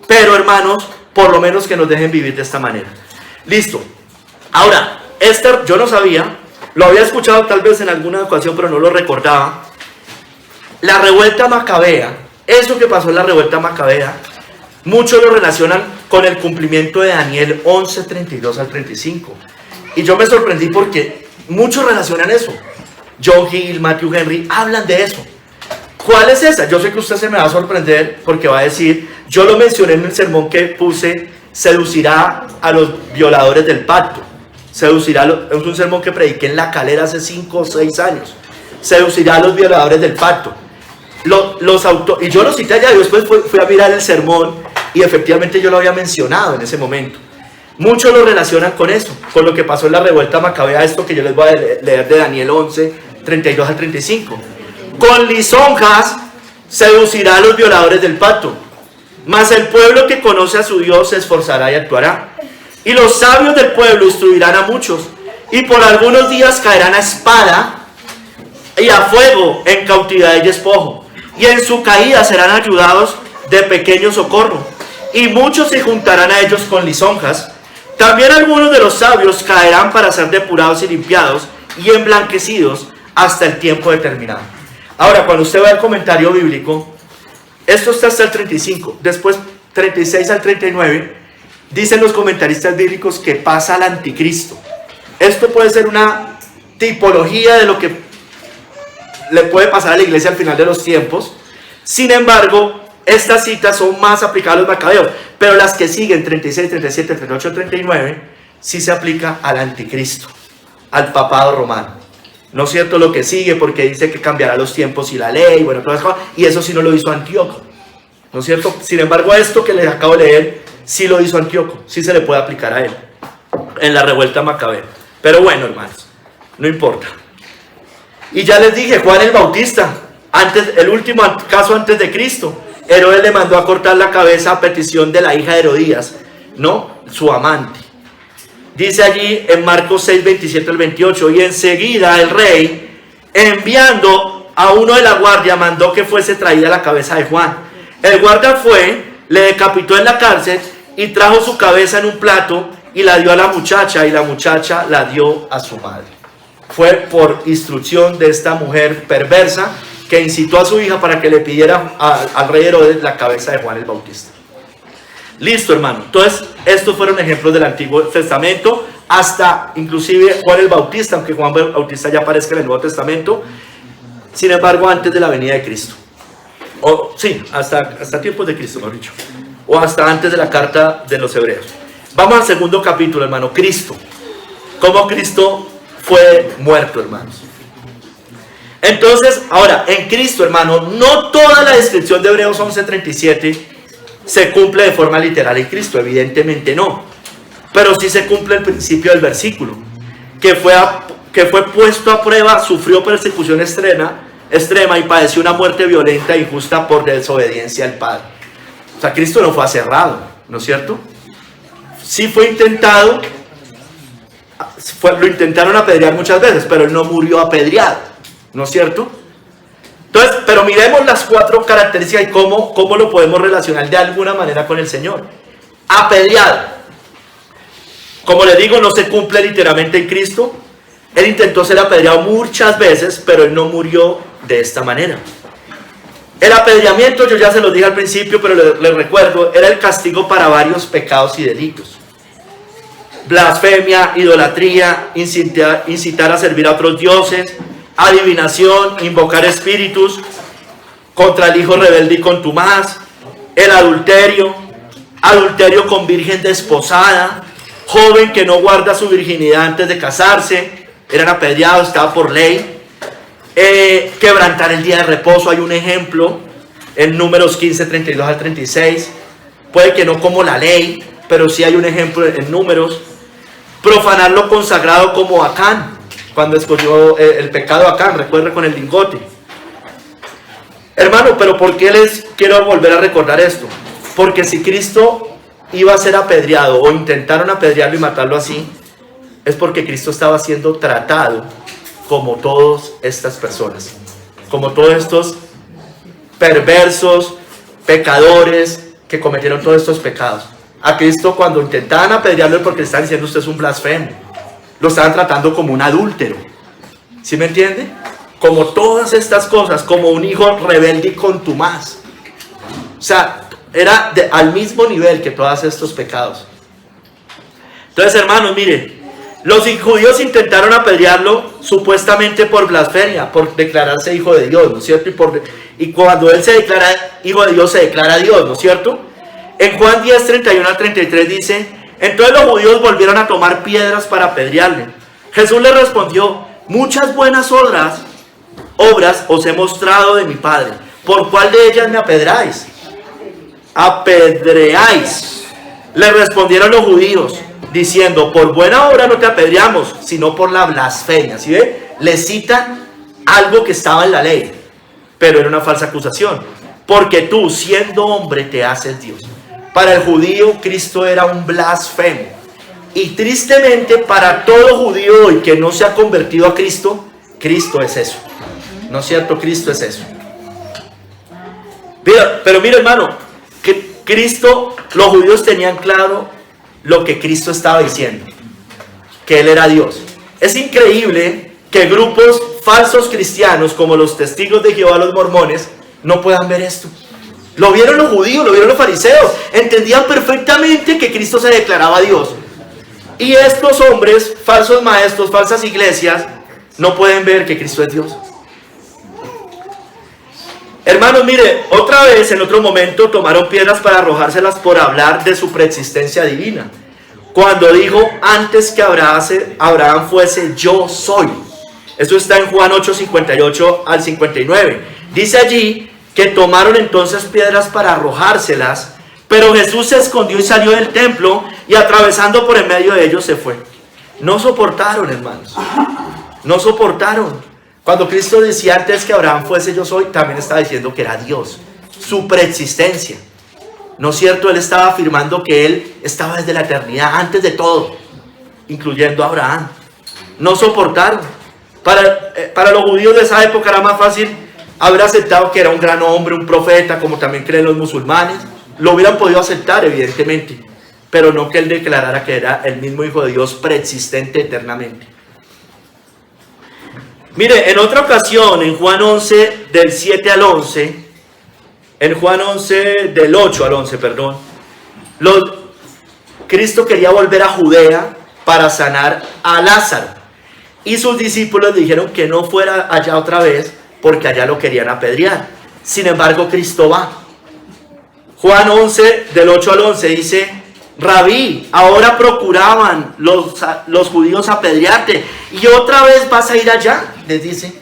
Pero hermanos, por lo menos que nos dejen vivir de esta manera. Listo. Ahora, Esther, yo no sabía, lo había escuchado tal vez en alguna ocasión, pero no lo recordaba. La revuelta macabea, eso que pasó en la revuelta macabea, muchos lo relacionan con el cumplimiento de Daniel 11:32 al 35. Y yo me sorprendí porque muchos relacionan eso. John Hill, Matthew Henry hablan de eso. ¿Cuál es esa? Yo sé que usted se me va a sorprender porque va a decir, yo lo mencioné en el sermón que puse, seducirá a los violadores del pacto. Seducirá es un sermón que prediqué en La Calera hace 5 o 6 años. Seducirá a los violadores del pacto. Y yo lo cité allá y después fui a mirar el sermón y efectivamente yo lo había mencionado en ese momento. Muchos lo relacionan con eso, con lo que pasó en la revuelta macabea, esto que yo les voy a leer de Daniel 11, 32 al 35. Con lisonjas seducirá a los violadores del pacto, mas el pueblo que conoce a su Dios se esforzará y actuará. Y los sabios del pueblo instruirán a muchos, y por algunos días caerán a espada y a fuego en cautividad y despojo, y en su caída serán ayudados de pequeño socorro, y muchos se juntarán a ellos con lisonjas. También algunos de los sabios caerán para ser depurados y limpiados y emblanquecidos hasta el tiempo determinado. Ahora, cuando usted va al comentario bíblico, esto está hasta el 35, después 36 al 39, dicen los comentaristas bíblicos que pasa al anticristo. Esto puede ser una tipología de lo que le puede pasar a la iglesia al final de los tiempos. Sin embargo, estas citas son más aplicadas a los macabeos, pero las que siguen, 36, 37, 38, 39, sí se aplica al anticristo, al papado romano. ¿No es cierto lo que sigue? Porque dice que cambiará los tiempos y la ley, bueno, todas las cosas, y eso sí no lo hizo Antíoco. ¿No es cierto? Sin embargo, esto que les acabo de leer, sí lo hizo Antíoco, sí se le puede aplicar a él, en la revuelta macabea. Pero bueno, hermanos, no importa. Y ya les dije, Juan el Bautista, el último caso antes de Cristo, Herodes le mandó a cortar la cabeza a petición de la hija de Herodías, ¿no? Su amante. Dice allí en Marcos 6, 27 al 28, y enseguida el rey, enviando a uno de la guardia, mandó que fuese traída la cabeza de Juan. El guardia fue, le decapitó en la cárcel y trajo su cabeza en un plato y la dio a la muchacha, y la muchacha la dio a su madre. Fue por instrucción de esta mujer perversa que incitó a su hija para que le pidiera al rey Herodes la cabeza de Juan el Bautista. Listo, hermano. Entonces, estos fueron ejemplos del Antiguo Testamento, hasta inclusive Juan el Bautista, aunque Juan el Bautista ya aparezca en el Nuevo Testamento, sin embargo, antes de la venida de Cristo. Sí, hasta tiempos de Cristo, mejor dicho. O hasta antes de la carta de los Hebreos. Vamos al segundo capítulo, hermano. Cristo. Cómo Cristo fue muerto, hermanos. Entonces, ahora, en Cristo, hermano, no toda la descripción de Hebreos 11:37 se cumple de forma literal en Cristo, evidentemente no. Pero sí se cumple el principio del versículo, que fue puesto a prueba, sufrió persecución extrema y padeció una muerte violenta e injusta por desobediencia al Padre. O sea, Cristo no fue aserrado, ¿no es cierto? Sí fue intentado, lo intentaron apedrear muchas veces, pero él no murió apedreado, ¿no es cierto? Entonces, pero miremos las 4 características y cómo lo podemos relacionar de alguna manera con el Señor. Apedreado. Como le digo, no se cumple literalmente en Cristo. Él intentó ser apedreado muchas veces, pero él no murió de esta manera. El apedreamiento, yo ya se lo dije al principio, pero les recuerdo, era el castigo para varios pecados y delitos. Blasfemia, idolatría, incitar a servir a otros dioses, adivinación, invocar espíritus, contra el hijo rebelde y contumaz, el adulterio con virgen desposada, joven que no guarda su virginidad antes de casarse, eran apedreados, estaba por ley. Quebrantar el día de reposo, hay un ejemplo en Números 15, 32 al 36, puede que no como la ley, pero sí hay un ejemplo en Números. Profanar lo consagrado como Acán, cuando escogió el pecado Acán, recuerde, con el lingote. Hermano, pero ¿por qué les quiero volver a recordar esto? Porque si Cristo iba a ser apedreado o intentaron apedrearlo y matarlo así, es porque Cristo estaba siendo tratado como todas estas personas, como todos estos perversos, pecadores que cometieron todos estos pecados. A Cristo, cuando intentaban apedrearlo, es porque le estaban diciendo usted es un blasfemo, lo estaban tratando como un adúltero, ¿sí me entiende? Como todas estas cosas, como un hijo rebelde y contumaz. O sea, era al mismo nivel que todos estos pecados. Entonces, hermanos, miren, los judíos intentaron apedrearlo supuestamente por blasfemia, por declararse hijo de Dios, ¿no es cierto? Y cuando Él se declara Hijo de Dios, se declara Dios, ¿no es cierto? En Juan 10, 31 al 33 dice: entonces los judíos volvieron a tomar piedras para apedrearle. Jesús les respondió: muchas buenas obras os he mostrado de mi Padre. ¿Por cuál de ellas me apedreáis? Apedreáis. Le respondieron los judíos, diciendo: por buena obra no te apedreamos, sino por la blasfemia. ¿Sí ve? Le citan algo que estaba en la ley, pero era una falsa acusación. Porque tú, siendo hombre, te haces Dios. Para el judío, Cristo era un blasfemo. Y tristemente, para todo judío hoy que no se ha convertido a Cristo, Cristo es eso. ¿No es cierto? Cristo es eso. Pero mira, hermano, que Cristo, los judíos tenían claro lo que Cristo estaba diciendo, que Él era Dios. Es increíble que grupos falsos cristianos como los testigos de Jehová, los mormones, no puedan ver esto. Lo vieron los judíos, lo vieron los fariseos, entendían perfectamente que Cristo se declaraba Dios. Y estos hombres, falsos maestros, falsas iglesias, no pueden ver que Cristo es Dios. Hermanos, mire, otra vez en otro momento tomaron piedras para arrojárselas por hablar de su preexistencia divina. Cuando dijo: antes que Abraham fuese, yo soy. Eso está en Juan 8, 58 al 59. Dice allí que tomaron entonces piedras para arrojárselas, pero Jesús se escondió y salió del templo, y atravesando por en medio de ellos se fue. No soportaron, hermanos. No soportaron. Cuando Cristo decía: antes que Abraham fuese, yo soy, también estaba diciendo que era Dios, su preexistencia. ¿No es cierto? Él estaba afirmando que Él estaba desde la eternidad, antes de todo, incluyendo a Abraham. No soportaron. Para los judíos de esa época era más fácil haber aceptado que era un gran hombre, un profeta, como también creen los musulmanes. Lo hubieran podido aceptar, evidentemente, pero no que Él declarara que era el mismo Hijo de Dios, preexistente eternamente. Mire, en otra ocasión, en Juan 11, del 7 al 11, en Juan 11, del 8 al 11, perdón, Cristo quería volver a Judea para sanar a Lázaro. Y sus discípulos dijeron que no fuera allá otra vez, porque allá lo querían apedrear. Sin embargo, Cristo va. Juan 11, del 8 al 11, dice: Rabí, ahora procuraban los judíos apedrearte, y otra vez vas a ir allá, les dice.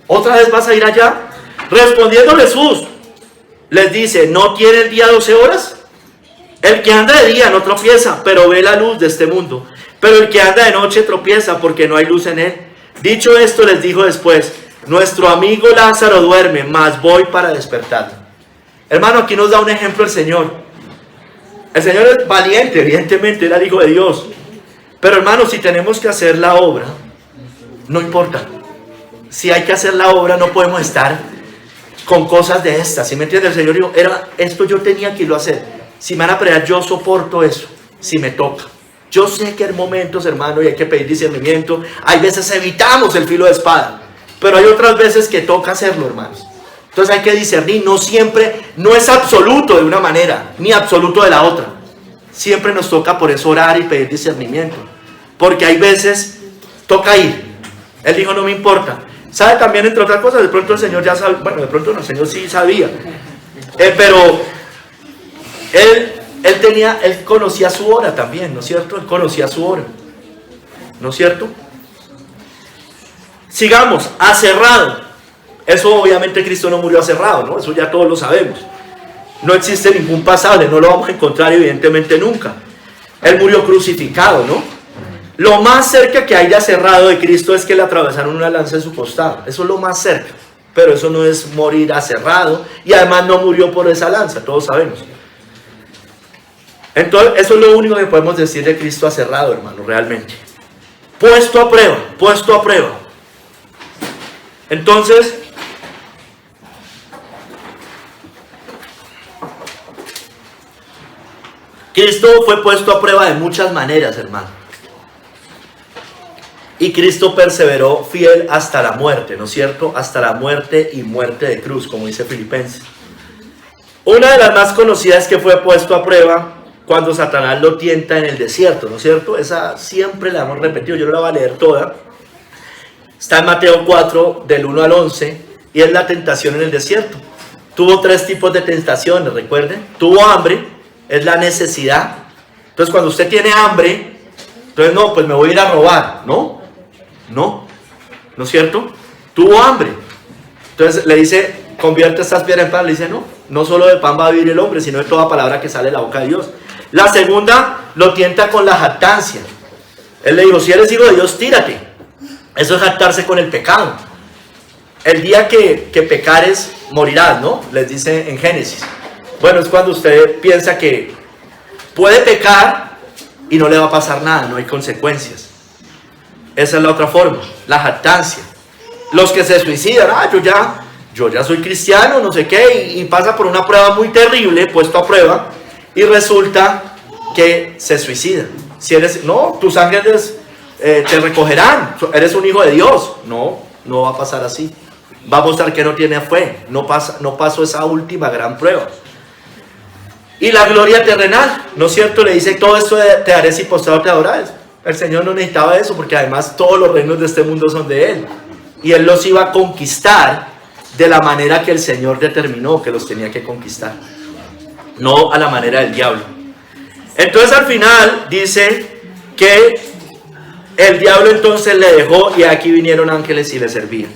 ¿Otra vez vas a ir allá? Respondiendo Jesús, les dice: ¿no tiene el día 12 horas? El que anda de día no tropieza, pero ve la luz de este mundo. Pero el que anda de noche tropieza, porque no hay luz en él. Dicho esto, les dijo después: nuestro amigo Lázaro duerme, mas voy para despertarlo. Hermano, aquí nos da un ejemplo el Señor. El Señor es valiente, evidentemente, era el Hijo de Dios. Pero hermano, si tenemos que hacer la obra, no importa. Si hay que hacer la obra, no podemos estar con cosas de estas. ¿Sí me entiende? El Señor dijo: esto yo tenía que irlo a hacer. Si me van a pelear, yo soporto eso, si me toca. Yo sé que hay momentos, hermano, y hay que pedir discernimiento. Hay veces evitamos el filo de espada, pero hay otras veces que toca hacerlo, hermanos. Entonces hay que discernir. No siempre, no es absoluto de una manera, ni absoluto de la otra. Siempre nos toca por eso orar y pedir discernimiento, porque hay veces toca ir. Él dijo: no me importa. ¿Sabe también, entre otras cosas? De pronto el Señor ya sabe, bueno, de pronto no, el Señor sí sabía, pero Él conocía su hora también, ¿no es cierto? Él conocía su hora, ¿no es cierto? Sigamos, aserrado. Eso obviamente Cristo no murió aserrado, ¿no? Eso ya todos lo sabemos. No existe ningún pasaje, no lo vamos a encontrar evidentemente nunca. Él murió crucificado, ¿no? Lo más cerca que hay de aserrado de Cristo es que le atravesaron una lanza en su costado. Eso es lo más cerca, pero eso no es morir aserrado, y además no murió por esa lanza, todos sabemos. Entonces, eso es lo único que podemos decir de Cristo aserrado, hermano, realmente. Puesto a prueba, puesto a prueba. Entonces, Cristo fue puesto a prueba de muchas maneras, hermano. Y Cristo perseveró fiel hasta la muerte, ¿no es cierto? Hasta la muerte y muerte de cruz, como dice Filipenses. Una de las más conocidas es que fue puesto a prueba cuando Satanás lo tienta en el desierto, ¿no es cierto? Esa siempre la hemos repetido, yo no la voy a leer toda. Está en Mateo 4, del 1 al 11. y es la tentación en el desierto. Tuvo 3 tipos de tentaciones, recuerden. Tuvo hambre, es la necesidad. Entonces cuando usted tiene hambre, entonces no, pues me voy a ir a robar. No es cierto. Tuvo hambre, entonces le dice, convierte estas piedras en pan. Le dice, no solo de pan va a vivir el hombre, sino de toda palabra que sale de la boca de Dios. La segunda lo tienta con la jactancia. Él le dijo, si eres hijo de Dios, tírate. Eso es jactarse con el pecado. El día que pecares, morirás, ¿no? Les dice en Génesis. Bueno, es cuando usted piensa que puede pecar y no le va a pasar nada, no hay consecuencias. Esa es la otra forma, la jactancia. Los que se suicidan, yo ya soy cristiano, no sé qué, y pasa por una prueba muy terrible, puesto a prueba, y resulta que se suicida. Si eres, tus ángeles te recogerán, eres un hijo de Dios. No va a pasar así. Va a mostrar que no tiene fe, no pasó esa última gran prueba. Y la gloria terrenal, ¿no es cierto? Le dice, todo esto te haré si postrado te adorares. El Señor no necesitaba eso, porque además todos los reinos de este mundo son de Él. Y Él los iba a conquistar de la manera que el Señor determinó que los tenía que conquistar. No a la manera del diablo. Entonces al final dice que el diablo entonces le dejó y aquí vinieron ángeles y le servían.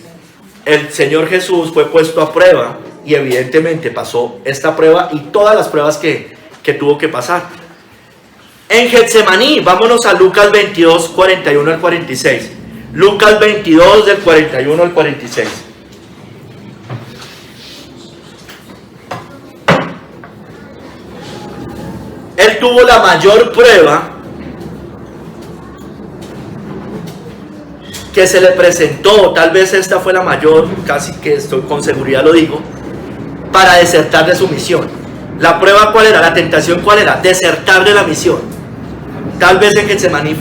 El Señor Jesús fue puesto a prueba y evidentemente pasó esta prueba y todas las pruebas que tuvo que pasar. En Getsemaní, vámonos a Lucas 22, 41 al 46. Lucas 22 del 41 al 46. Él tuvo la mayor prueba que se le presentó, tal vez esta fue la mayor, casi que estoy con seguridad lo digo, para desertar de su misión. La prueba ¿cuál era? La tentación ¿cuál era? Desertar de la misión. Tal vez en Getsemaní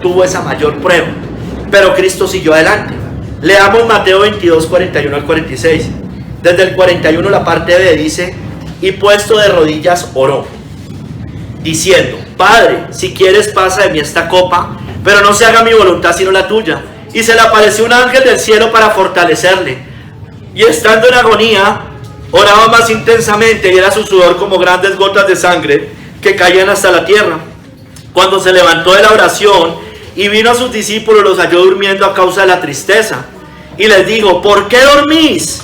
tuvo esa mayor prueba, pero Cristo siguió adelante. Leamos Mateo 22, 41 al 46. Desde el 41 la parte B dice, y puesto de rodillas oró, diciendo, Padre, si quieres pasa de mí esta copa, pero no se haga mi voluntad sino la tuya. Y se le apareció un ángel del cielo para fortalecerle. Y estando en agonía, oraba más intensamente y era su sudor como grandes gotas de sangre que caían hasta la tierra. Cuando se levantó de la oración y vino a sus discípulos, los halló durmiendo a causa de la tristeza. Y les dijo, ¿por qué dormís?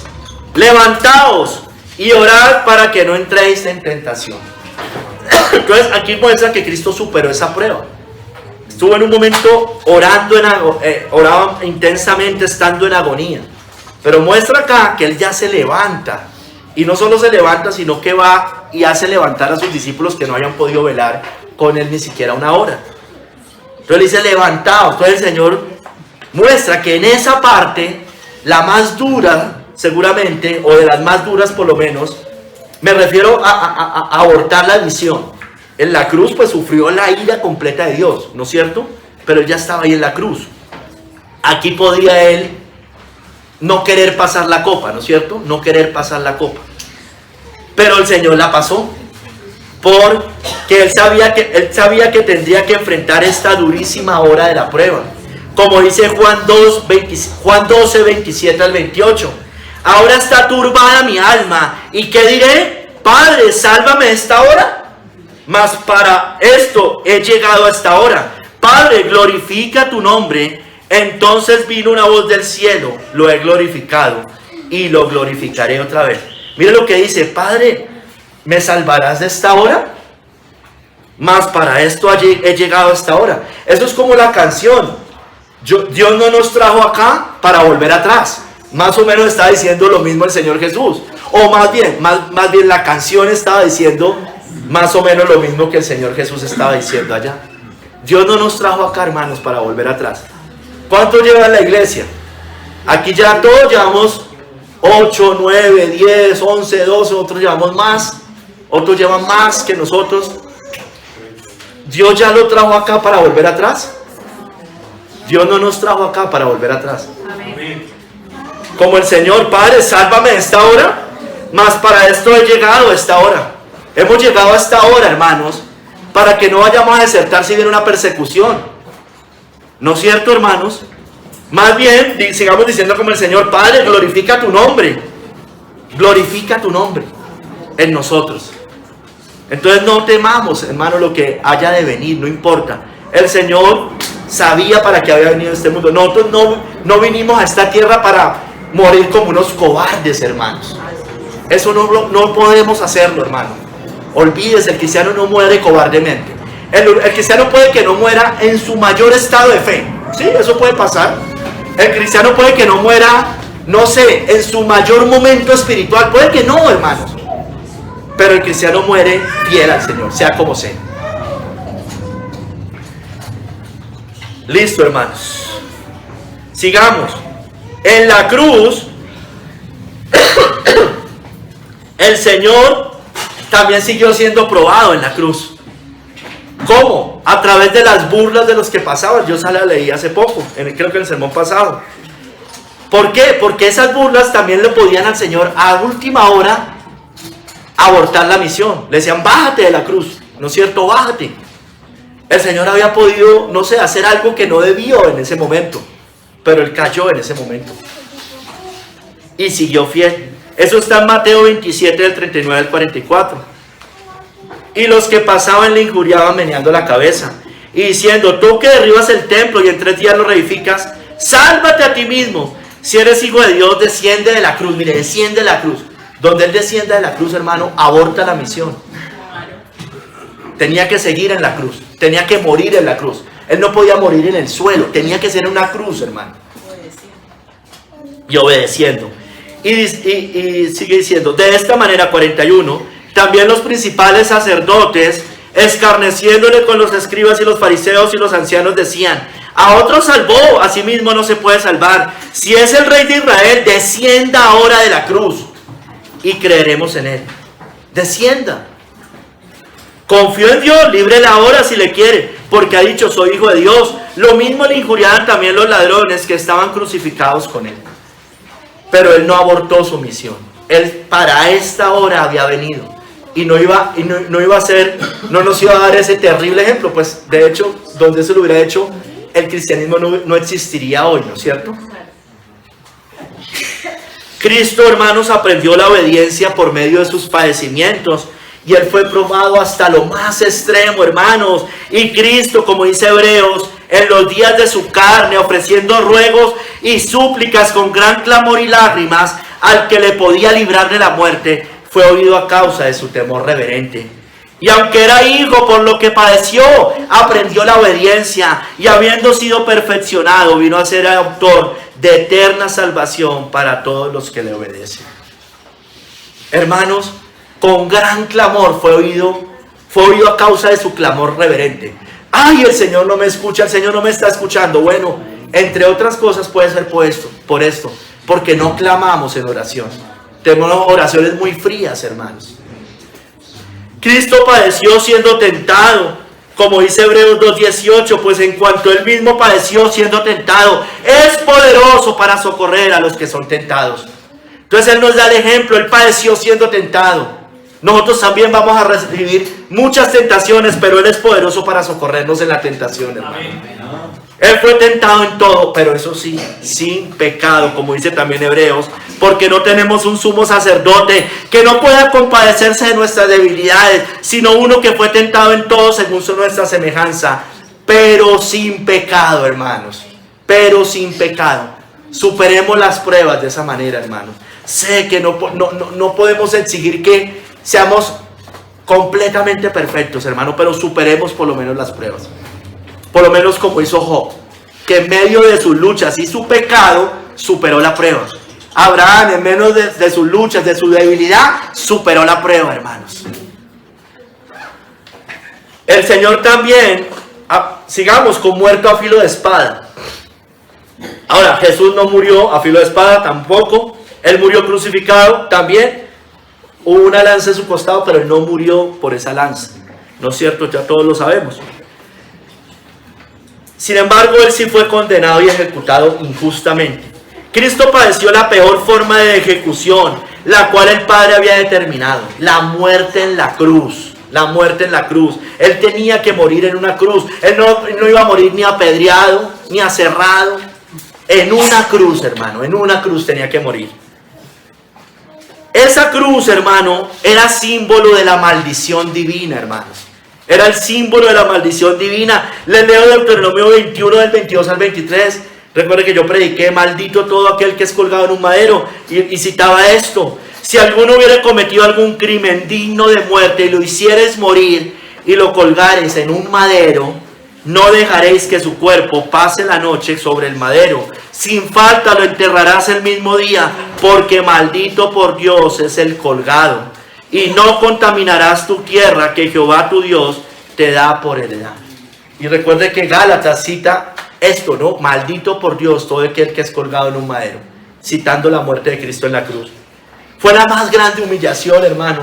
Levantaos y orad para que no entréis en tentación. Entonces aquí muestra que Cristo superó esa prueba. Estuvo en un momento orando, oraba intensamente estando en agonía. Pero muestra acá que Él ya se levanta. Y no solo se levanta, sino que va y hace levantar a sus discípulos que no hayan podido velar con Él ni siquiera una hora. Entonces le dice, levantaos. Entonces el Señor muestra que en esa parte, la más dura, seguramente, o de las más duras por lo menos, me refiero a abortar la misión. En la cruz pues sufrió la ira completa de Dios, ¿no es cierto? Pero Él ya estaba ahí en la cruz. Aquí podía Él no querer pasar la copa, ¿no es cierto? No querer pasar la copa. Pero el Señor la pasó. Porque Él sabía que tendría que enfrentar esta durísima hora de la prueba. Como dice Juan 12, 27 al 28. Ahora está turbada mi alma. ¿Y qué diré? Padre, sálvame de esta hora. Mas para esto he llegado a esta hora. Padre, glorifica tu nombre. Entonces vino una voz del cielo. Lo he glorificado y lo glorificaré otra vez. Mire lo que dice. Padre, ¿me salvarás de esta hora? Mas para esto he llegado a esta hora. Eso es como la canción. Dios no nos trajo acá para volver atrás. Más o menos está diciendo lo mismo el Señor Jesús. O más bien la canción estaba diciendo más o menos lo mismo que el Señor Jesús estaba diciendo allá. Dios no nos trajo acá, hermanos, para volver atrás. ¿Cuánto lleva la iglesia? Aquí ya todos llevamos 8, 9, 10, 11, 12, otros llevamos más, otros llevan más que nosotros. ¿Dios ya lo trajo acá para volver atrás? Dios no nos trajo acá para volver atrás. Amén. Como el Señor, Padre, sálvame de esta hora, mas para esto he llegado a esta hora. Hemos llegado a esta hora, hermanos, para que no vayamos a desertar si viene una persecución. ¿No es cierto, hermanos? Más bien, sigamos diciendo como el Señor: Padre, glorifica tu nombre. Glorifica tu nombre en nosotros. Entonces no temamos, hermano, lo que haya de venir, no importa. El Señor sabía para qué había venido a este mundo. Nosotros no vinimos a esta tierra para morir como unos cobardes, hermanos. Eso no podemos hacerlo, hermano. Olvídese, el cristiano no muere cobardemente. El cristiano puede que no muera en su mayor estado de fe. Sí, eso puede pasar. El cristiano puede que no muera, no sé, en su mayor momento espiritual. Puede que no, hermanos. Pero el cristiano muere fiel al Señor, sea como sea. Listo, hermanos. Sigamos. En la cruz, el Señor también siguió siendo probado en la cruz. ¿Cómo? A través de las burlas de los que pasaban. Yo la leí hace poco, creo que en el sermón pasado. ¿Por qué? Porque esas burlas también le podían al Señor a última hora abortar la misión. Le decían: bájate de la cruz, ¿no es cierto? Bájate. El Señor había podido, no sé, hacer algo que no debió en ese momento, pero Él cayó en ese momento y siguió fiel. Eso está en Mateo 27, del 39 al 44. Y los que pasaban le injuriaban meneando la cabeza y diciendo: tú que derribas el templo y en 3 días lo reedificas, sálvate a ti mismo. Si eres hijo de Dios, desciende de la cruz. Mire, desciende de la cruz. Donde Él descienda de la cruz, hermano, aborta la misión. Tenía que seguir en la cruz, tenía que morir en la cruz. Él no podía morir en el suelo, tenía que ser en una cruz, hermano. Y obedeciendo. Y sigue diciendo: de esta manera, 41, también los principales sacerdotes, escarneciéndole con los escribas y los fariseos y los ancianos, decían: a otro salvó, a sí mismo no se puede salvar. Si es el Rey de Israel, descienda ahora de la cruz y creeremos en Él. Descienda. Confió en Dios, líbrele ahora si le quiere, porque ha dicho: soy hijo de Dios. Lo mismo le injuriaban también los ladrones que estaban crucificados con Él. Pero Él no abortó su misión. Él para esta hora había venido. Y no iba a ser, no nos iba a dar ese terrible ejemplo. Pues de hecho, donde se lo hubiera hecho, el cristianismo no existiría hoy, ¿no es cierto? Cristo, hermanos, aprendió la obediencia por medio de sus padecimientos. Y Él fue probado hasta lo más extremo, hermanos. Y Cristo, como dice Hebreos, en los días de su carne, ofreciendo ruegos y súplicas con gran clamor y lágrimas al que le podía librar de la muerte, fue oído a causa de su temor reverente. Y aunque era hijo, por lo que padeció, aprendió la obediencia. Y habiendo sido perfeccionado, vino a ser autor de eterna salvación para todos los que le obedecen. Hermanos, con gran clamor fue oído a causa de su clamor reverente. Ay, el Señor no me escucha, el Señor no me está escuchando. Bueno, entre otras cosas puede ser por esto, porque no clamamos en oración. Tenemos oraciones muy frías, hermanos. Cristo padeció siendo tentado, como dice Hebreos 2:18, pues en cuanto Él mismo padeció siendo tentado, es poderoso para socorrer a los que son tentados. Entonces Él nos da el ejemplo: Él padeció siendo tentado. Nosotros también vamos a recibir muchas tentaciones, pero Él es poderoso para socorrernos en la tentación, hermano. Él fue tentado en todo, pero eso sí, sin pecado, como dice también Hebreos, porque no tenemos un sumo sacerdote que no pueda compadecerse de nuestras debilidades, sino uno que fue tentado en todo según nuestra semejanza, pero sin pecado, hermanos, pero sin pecado. Superemos las pruebas de esa manera, hermanos. Sé que no podemos exigir que seamos completamente perfectos, hermano, pero superemos por lo menos las pruebas. Por lo menos como hizo Job, que en medio de sus luchas y su pecado superó la prueba. Abraham, en medio de sus luchas, de su debilidad, superó la prueba, hermanos. El Señor también, sigamos, con muerto a filo de espada. Ahora, Jesús no murió a filo de espada tampoco. Él murió crucificado también. Hubo una lanza en su costado, pero Él no murió por esa lanza. ¿No es cierto? Ya todos lo sabemos. Sin embargo, Él sí fue condenado y ejecutado injustamente. Cristo padeció la peor forma de ejecución, la cual el Padre había determinado: la muerte en la cruz. La muerte en la cruz. Él tenía que morir en una cruz. Él no iba a morir ni apedreado, ni aserrado. en una cruz, hermano, en una cruz tenía que morir. Esa cruz, hermano, era símbolo de la maldición divina, hermanos. Era el símbolo de la maldición divina. Les leo Deuteronomio 21 del 22 al 23. Recuerden que yo prediqué: maldito todo aquel que es colgado en un madero. Y citaba esto: si alguno hubiera cometido algún crimen digno de muerte y lo hicieres morir y lo colgares en un madero, no dejaréis que su cuerpo pase la noche sobre el madero. Sin falta lo enterrarás el mismo día, porque maldito por Dios es el colgado. Y no contaminarás tu tierra que Jehová tu Dios te da por heredad. Y recuerde que Gálatas cita esto, ¿no? Maldito por Dios todo aquel que es colgado en un madero, citando la muerte de Cristo en la cruz. Fue la más grande humillación, hermano.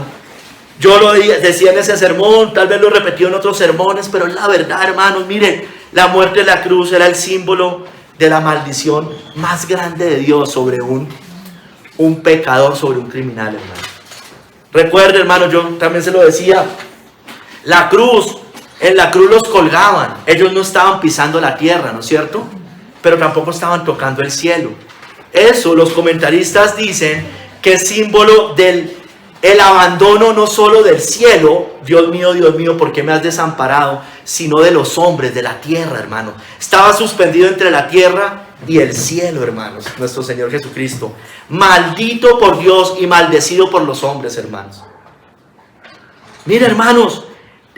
Yo lo decía en ese sermón, tal vez lo he repetido en otros sermones, pero es la verdad, hermanos. Miren, la muerte de la cruz era el símbolo de la maldición más grande de Dios sobre un pecador, sobre un criminal, hermano. Recuerde, hermano, yo también se lo decía, en la cruz los colgaban. Ellos no estaban pisando la tierra, ¿no es cierto? Pero tampoco estaban tocando el cielo. Eso los comentaristas dicen que es símbolo del abandono no solo del cielo, Dios mío, ¿por qué me has desamparado? Sino de los hombres, de la tierra, hermano. Estaba suspendido entre la tierra y el cielo, hermanos, nuestro Señor Jesucristo. Maldito por Dios y maldecido por los hombres, hermanos. Mira, hermanos,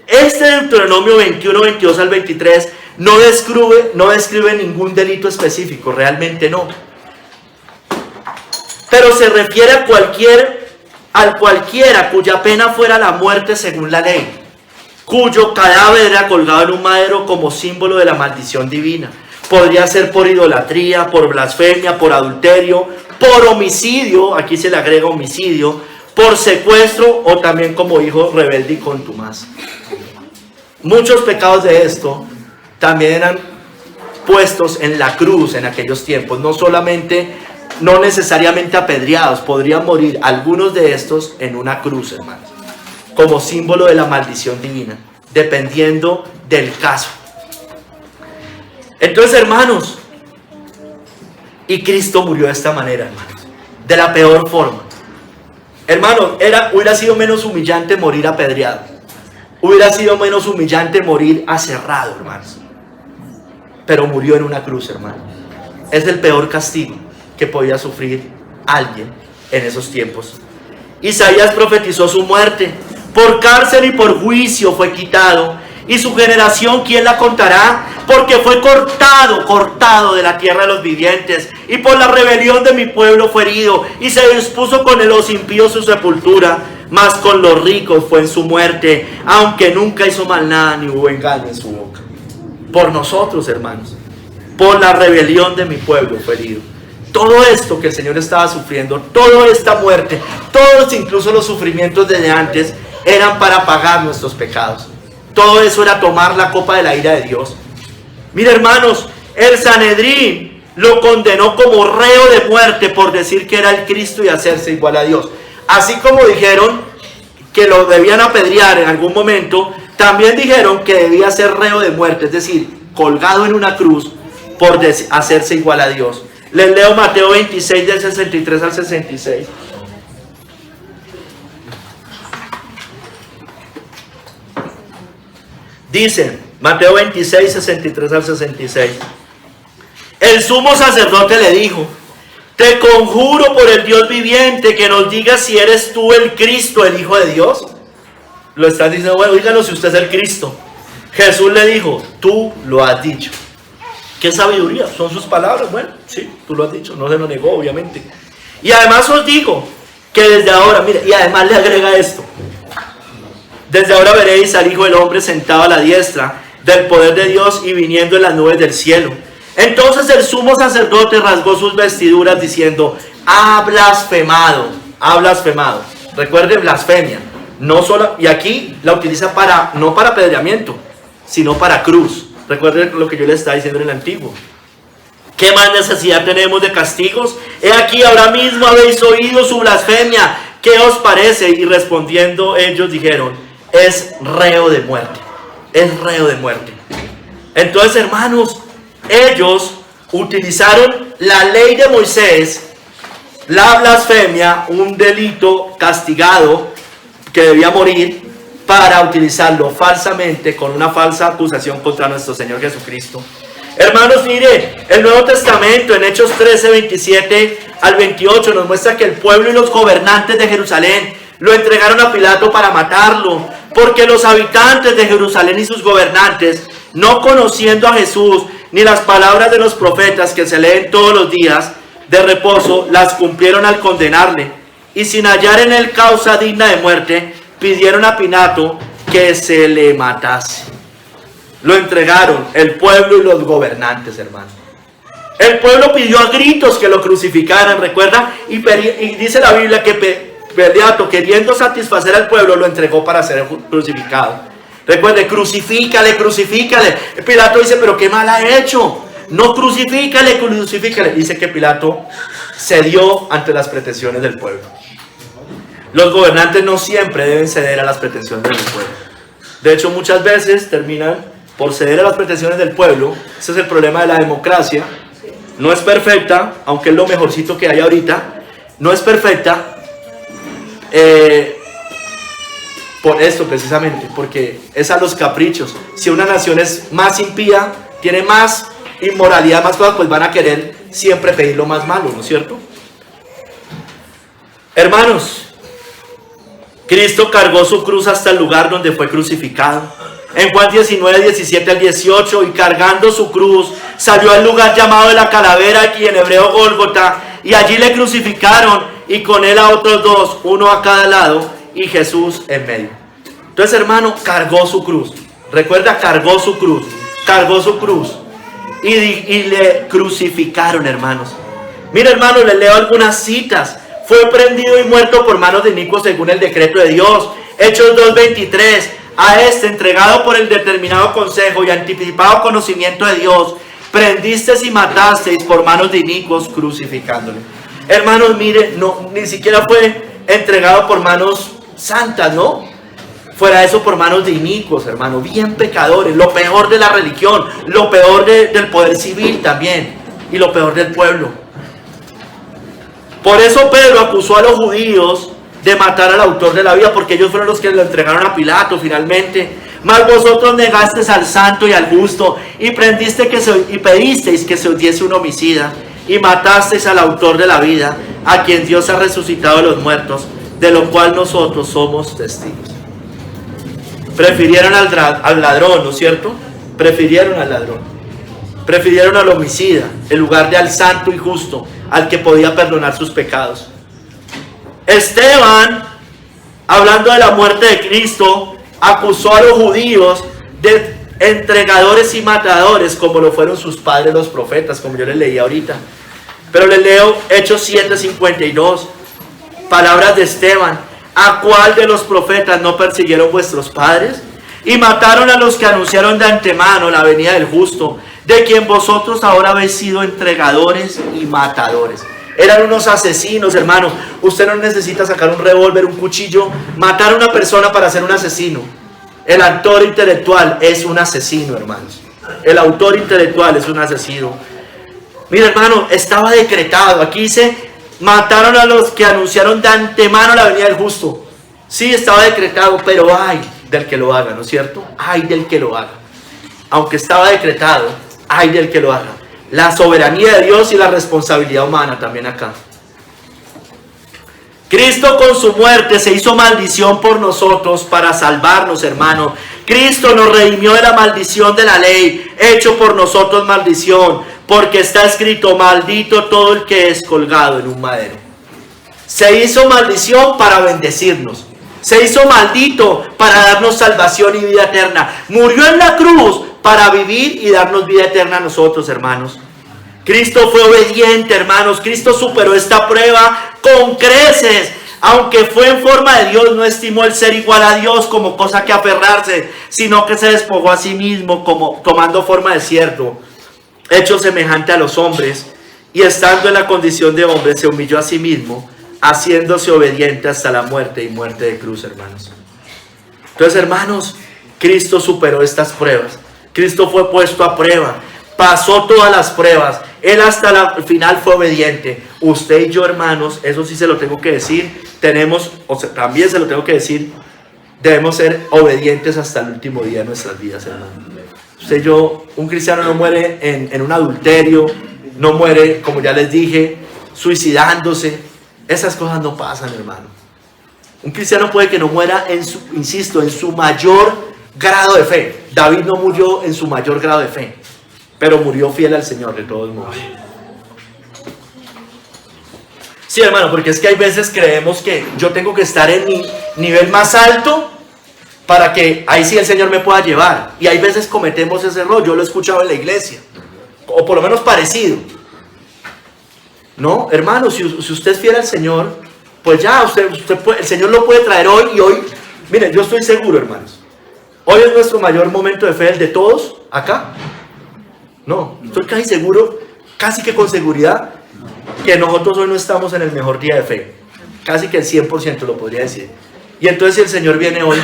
este Deuteronomio 21, 22 al 23 no describe ningún delito específico, realmente no. Pero se refiere a cualquiera cuya pena fuera la muerte según la ley, cuyo cadáver era colgado en un madero como símbolo de la maldición divina. Podría ser por idolatría, por blasfemia, por adulterio, por homicidio, aquí se le agrega homicidio, por secuestro o también como hijo rebelde y contumaz. Muchos pecados de esto también eran puestos en la cruz en aquellos tiempos, no necesariamente apedreados, podrían morir algunos de estos en una cruz, hermanos, como símbolo de la maldición divina, dependiendo del caso. Entonces, hermanos, y Cristo murió de esta manera, hermanos, de la peor forma. Hermanos, hubiera sido menos humillante morir apedreado, hubiera sido menos humillante morir aserrado, hermanos, pero murió en una cruz, hermanos. Es el peor castigo que podía sufrir alguien en esos tiempos. Isaías profetizó su muerte: por cárcel y por juicio fue quitado, y su generación ¿quién la contará? Porque fue cortado de la tierra de los vivientes, y por la rebelión de mi pueblo fue herido, y se dispuso con los impíos su sepultura, mas con los ricos fue en su muerte, aunque nunca hizo mal nada ni hubo engaño en su boca. Por nosotros, hermanos, por la rebelión de mi pueblo fue herido. Todo esto que el Señor estaba sufriendo, toda esta muerte, todos incluso los sufrimientos desde antes, eran para pagar nuestros pecados. Todo eso era tomar la copa de la ira de Dios. Mira, hermanos, el Sanedrín lo condenó como reo de muerte por decir que era el Cristo y hacerse igual a Dios. Así como dijeron que lo debían apedrear en algún momento, también dijeron que debía ser reo de muerte, es decir, colgado en una cruz por hacerse igual a Dios. Les leo Mateo 26 del 63 al 66. Dice, Mateo 26, 63 al 66. El sumo sacerdote le dijo: te conjuro por el Dios viviente que nos digas si eres tú el Cristo, el Hijo de Dios. Lo están diciendo: bueno, díganos si usted es el Cristo. Jesús le dijo: tú lo has dicho. ¿Qué sabiduría? Son sus palabras. Bueno, sí, tú lo has dicho, no se lo negó, obviamente. Y además os digo que desde ahora, mire, y además le agrega esto: desde ahora veréis al Hijo del Hombre sentado a la diestra del poder de Dios y viniendo en las nubes del cielo. Entonces el sumo sacerdote rasgó sus vestiduras diciendo: ha blasfemado, ha blasfemado. Recuerde, blasfemia. No solo, y aquí la utiliza no para apedreamiento, sino para cruz. Recuerden lo que yo les estaba diciendo en el antiguo. ¿Qué más necesidad tenemos de castigos? He aquí, ahora mismo habéis oído su blasfemia. ¿Qué os parece? Y respondiendo ellos dijeron: es reo de muerte. Es reo de muerte. Entonces, hermanos, ellos utilizaron la ley de Moisés, la blasfemia, un delito castigado que debía morir, para utilizarlo falsamente con una falsa acusación contra nuestro Señor Jesucristo. Hermanos, mire, el Nuevo Testamento en Hechos 13, 27 al 28 nos muestra que el pueblo y los gobernantes de Jerusalén lo entregaron a Pilato para matarlo, porque los habitantes de Jerusalén y sus gobernantes, no conociendo a Jesús ni las palabras de los profetas que se leen todos los días de reposo, las cumplieron al condenarle, y sin hallar en él causa digna de muerte, pidieron a Pilato que se le matase. Lo entregaron el pueblo y los gobernantes, hermano. El pueblo pidió a gritos que lo crucificaran, recuerda, y dice la Biblia que Pilato, queriendo satisfacer al pueblo, lo entregó para ser crucificado. Recuerde, crucifícale, crucifícale. Pilato dice, pero qué mal ha hecho. No, crucifícale, crucifícale. Dice que Pilato cedió ante las pretensiones del pueblo. Los gobernantes no siempre deben ceder a las pretensiones del pueblo. De hecho, muchas veces terminan por ceder a las pretensiones del pueblo. Ese es el problema de la democracia. No es perfecta, aunque es lo mejorcito que hay ahorita. No es perfecta por esto precisamente, porque es a los caprichos. Si una nación es más impía, tiene más inmoralidad, más cosas, pues van a querer siempre pedir lo más malo, ¿no es cierto? Hermanos, Cristo cargó su cruz hasta el lugar donde fue crucificado. En Juan 19, 17 al 18, y cargando su cruz, salió al lugar llamado de la calavera, aquí en hebreo Gólgota, y allí le crucificaron, y con él a otros dos, uno a cada lado, y Jesús en medio. Entonces, hermano, cargó su cruz. Recuerda, cargó su cruz. Cargó su cruz. Y le crucificaron, hermanos. Mira, hermano, les leo algunas citas. Fue prendido y muerto por manos de inicuos según el decreto de Dios. Hechos 2:23. A este, entregado por el determinado consejo y anticipado conocimiento de Dios, prendisteis y matasteis por manos de inicuos, crucificándole. Hermanos, mire, no, ni siquiera fue entregado por manos santas, ¿no? Fuera de eso, por manos de inicuos, hermano, bien pecadores, lo peor de la religión, lo peor del poder civil también, y lo peor del pueblo. Por eso Pedro acusó a los judíos de matar al autor de la vida, porque ellos fueron los que lo entregaron a Pilato finalmente. Mas vosotros negasteis al santo y al justo, y pedisteis que se os diese un homicida, y matasteis al autor de la vida, a quien Dios ha resucitado de los muertos, de lo cual nosotros somos testigos. Prefirieron al ladrón, ¿no es cierto? Prefirieron al ladrón. Prefirieron al homicida, en lugar de al santo y justo, al que podía perdonar sus pecados. Esteban, hablando de la muerte de Cristo, acusó a los judíos de entregadores y matadores, como lo fueron sus padres los profetas, como yo les leí ahorita. Pero les leo Hechos 7:52, palabras de Esteban. ¿A cuál de los profetas no persiguieron vuestros padres? Y mataron a los que anunciaron de antemano la venida del justo, de quien vosotros ahora habéis sido entregadores y matadores. Eran unos asesinos, hermano. Usted no necesita sacar un revólver, un cuchillo, matar a una persona para ser un asesino. El autor intelectual es un asesino, hermanos. El autor intelectual es un asesino. Mira, hermano, estaba decretado. Aquí dice, mataron a los que anunciaron de antemano la venida del justo. Sí, estaba decretado, pero ay del que lo haga, ¿no es cierto? Ay del que lo haga. Aunque estaba decretado, ay del que lo haga. La soberanía de Dios y la responsabilidad humana también acá. Cristo con su muerte se hizo maldición por nosotros para salvarnos, hermano. Cristo nos redimió de la maldición de la ley, hecho por nosotros maldición, porque está escrito, maldito todo el que es colgado en un madero. Se hizo maldición para bendecirnos. Se hizo maldito para darnos salvación y vida eterna. Murió en la cruz para vivir y darnos vida eterna a nosotros, hermanos. Cristo fue obediente, hermanos. Cristo superó esta prueba con creces. Aunque fue en forma de Dios, no estimó el ser igual a Dios como cosa que aferrarse, sino que se despojó a sí mismo, como tomando forma de siervo, hecho semejante a los hombres, y estando en la condición de hombre, se humilló a sí mismo, haciéndose obediente hasta la muerte y muerte de cruz, hermanos. Entonces, hermanos, Cristo superó estas pruebas. Cristo fue puesto a prueba. pasó todas las pruebas, él hasta el final fue obediente. Usted y yo, hermanos, eso sí se lo tengo que decir, también se lo tengo que decir, debemos ser obedientes hasta el último día de nuestras vidas, hermanos. Usted y yo, un cristiano no muere en un adulterio, no muere, como ya les dije, suicidándose. Esas cosas no pasan, hermano. Un cristiano puede que no muera en su mayor grado de fe. David no murió en su mayor grado de fe, pero murió fiel al Señor de todos modos. Sí, hermano, porque es que hay veces creemos que yo tengo que estar en mi nivel más alto para que ahí sí el Señor me pueda llevar. Y hay veces cometemos ese error. Yo lo he escuchado en la iglesia, o por lo menos parecido. No, hermano, si usted es fiel al Señor, pues ya, el Señor lo puede traer hoy. Y hoy, miren, yo estoy seguro, hermanos, hoy es nuestro mayor momento de fe, el de todos acá. No, estoy casi seguro, casi que con seguridad, que nosotros hoy no estamos en el mejor día de fe. Casi que el 100% lo podría decir. Y entonces si el Señor viene hoy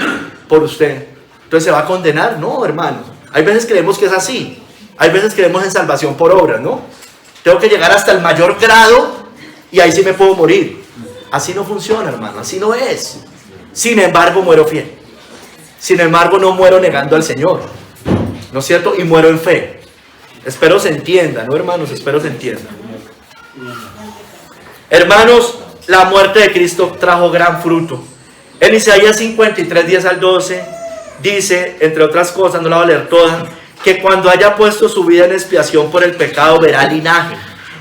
por usted, entonces se va a condenar. No, hermanos, hay veces creemos que es así. Hay veces creemos en salvación por obras, ¿no? Tengo que llegar hasta el mayor grado y ahí sí me puedo morir. Así no funciona, hermano, así no es. Sin embargo, muero fiel. Sin embargo, no muero negando al Señor, ¿no es cierto? Y muero en fe. Espero se entienda, ¿no, hermanos? Espero se entienda. Hermanos, la muerte de Cristo trajo gran fruto. En Isaías 53, 10 al 12, dice, entre otras cosas, no la voy a leer toda, que cuando haya puesto su vida en expiación por el pecado, verá linaje.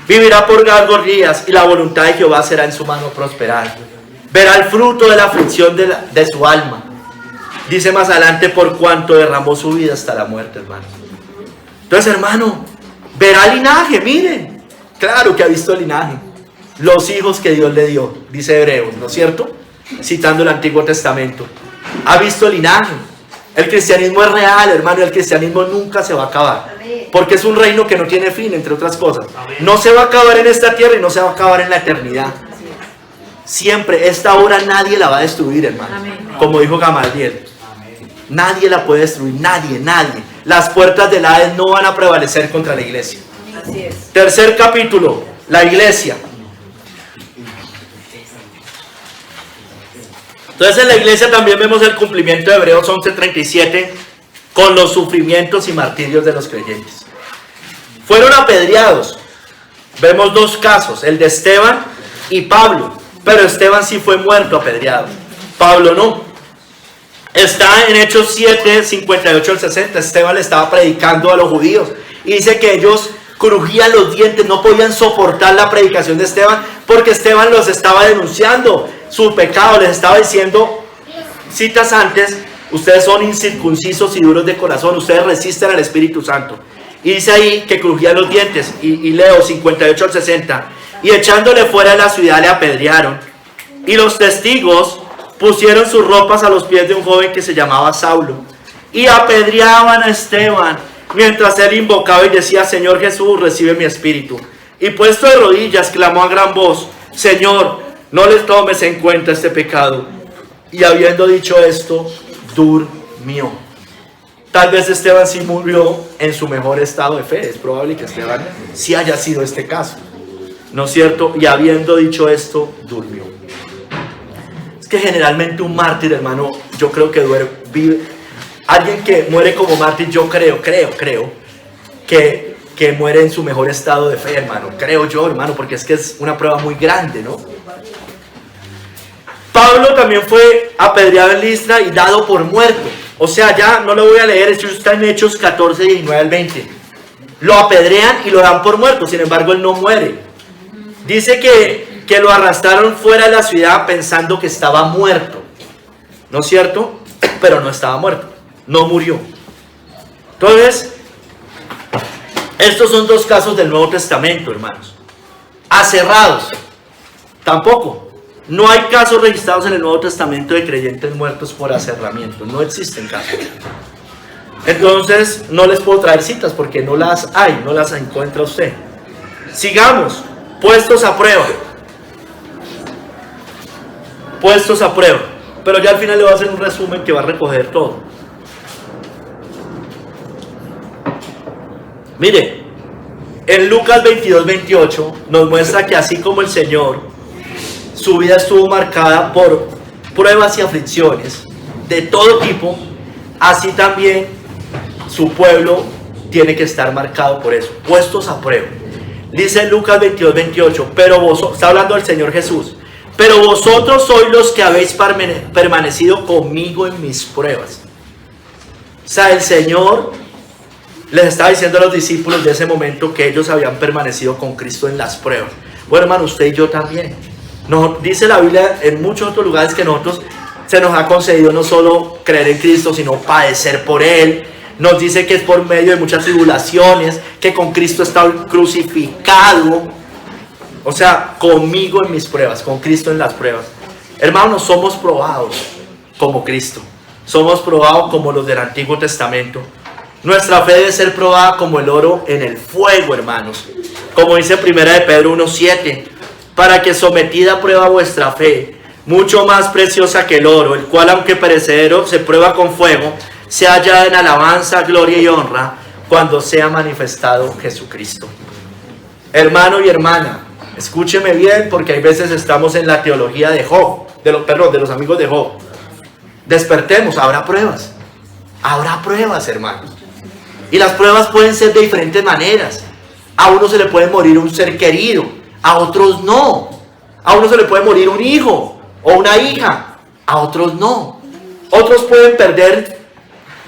Vivirá por largos días y la voluntad de Jehová será en su mano prosperar. Verá el fruto de la aflicción de su alma. Dice más adelante, por cuanto derramó su vida hasta la muerte, hermano. Entonces, hermano, verá linaje, miren. Claro que ha visto linaje. Los hijos que Dios le dio, dice Hebreos, ¿no es cierto? Citando el Antiguo Testamento. Ha visto linaje. El cristianismo es real, hermano, y el cristianismo nunca se va a acabar. Porque es un reino que no tiene fin, entre otras cosas. No se va a acabar en esta tierra y no se va a acabar en la eternidad. Siempre, esta obra nadie la va a destruir, hermano. Como dijo Gamaliel. Nadie la puede destruir, nadie. Las puertas del Hades no van a prevalecer contra la iglesia. Así es. Tercer capítulo, la iglesia. Entonces en la iglesia también vemos el cumplimiento de Hebreos 11:37 con los sufrimientos y martirios de los creyentes. Fueron apedreados. Vemos dos casos, el de Esteban y Pablo. Pero Esteban sí fue muerto apedreado. Pablo no. Está en Hechos 7, 58 al 60. Esteban le estaba predicando a los judíos. Y dice que ellos crujían los dientes, no podían soportar la predicación de Esteban, porque Esteban los estaba denunciando su pecado, les estaba diciendo, citas antes, ustedes son incircuncisos y duros de corazón, ustedes resisten al Espíritu Santo. Y dice ahí que crujían los dientes, y leo 58 al 60, y echándole fuera de la ciudad le apedrearon, y los testigos pusieron sus ropas a los pies de un joven que se llamaba Saulo, y apedreaban a Esteban, mientras él invocaba y decía, Señor Jesús, recibe mi espíritu. Y puesto de rodillas, clamó a gran voz, Señor, no les tomes en cuenta este pecado. Y habiendo dicho esto, durmió. Tal vez Esteban sí murió en su mejor estado de fe. Es probable que Esteban sí haya sido este caso, ¿no es cierto? Y habiendo dicho esto, durmió. Es que generalmente un mártir, hermano, yo creo que vive. Alguien que muere como mártir, yo creo que muere en su mejor estado de fe, hermano. Creo yo, hermano, porque es que es una prueba muy grande, ¿no? Pablo también fue apedreado en Listra y dado por muerto. O sea, ya no lo voy a leer, esto está en Hechos 14, 19 al 20. Lo apedrean y lo dan por muerto, sin embargo, él no muere. Dice que lo arrastraron fuera de la ciudad pensando que estaba muerto, ¿no es cierto? Pero no estaba muerto. No murió. Entonces, estos son dos casos del Nuevo Testamento, hermanos. Aserrados, tampoco. No hay casos registrados en el Nuevo Testamento de creyentes muertos por aserramiento. No existen casos. Entonces, no les puedo traer citas porque no las hay, no las encuentra usted. Sigamos. Puestos a prueba. Puestos a prueba. Pero ya al final le voy a hacer un resumen que va a recoger todo. Mire, en Lucas 22-28 nos muestra que así como el Señor, su vida estuvo marcada por pruebas y aflicciones de todo tipo, así también su pueblo tiene que estar marcado por eso, puestos a prueba. Dice Lucas 22-28, pero vosotros, está hablando el Señor Jesús, pero vosotros sois los que habéis permanecido conmigo en mis pruebas. O sea, el Señor les estaba diciendo a los discípulos de ese momento que ellos habían permanecido con Cristo en las pruebas. Bueno, hermano, usted y yo también. Nos dice la Biblia en muchos otros lugares que nosotros se nos ha concedido no solo creer en Cristo, sino padecer por Él. Nos dice que es por medio de muchas tribulaciones, que con Cristo está crucificado. O sea, conmigo en mis pruebas, con Cristo en las pruebas. Hermanos, somos probados como Cristo. Somos probados como los del Antiguo Testamento. Nuestra fe debe ser probada como el oro en el fuego, hermanos. Como dice 1 de Pedro 1:7, para que sometida a prueba vuestra fe, mucho más preciosa que el oro, el cual aunque perecedero se prueba con fuego, se halla en alabanza, gloria y honra cuando sea manifestado Jesucristo. Hermano y hermana, escúcheme bien, porque hay veces estamos en la teología de Job, de los amigos de Job. Despertemos, habrá pruebas, hermanos. Y las pruebas pueden ser de diferentes maneras. A uno se le puede morir un ser querido, a otros no. A uno se le puede morir un hijo o una hija, a otros no. Otros pueden perder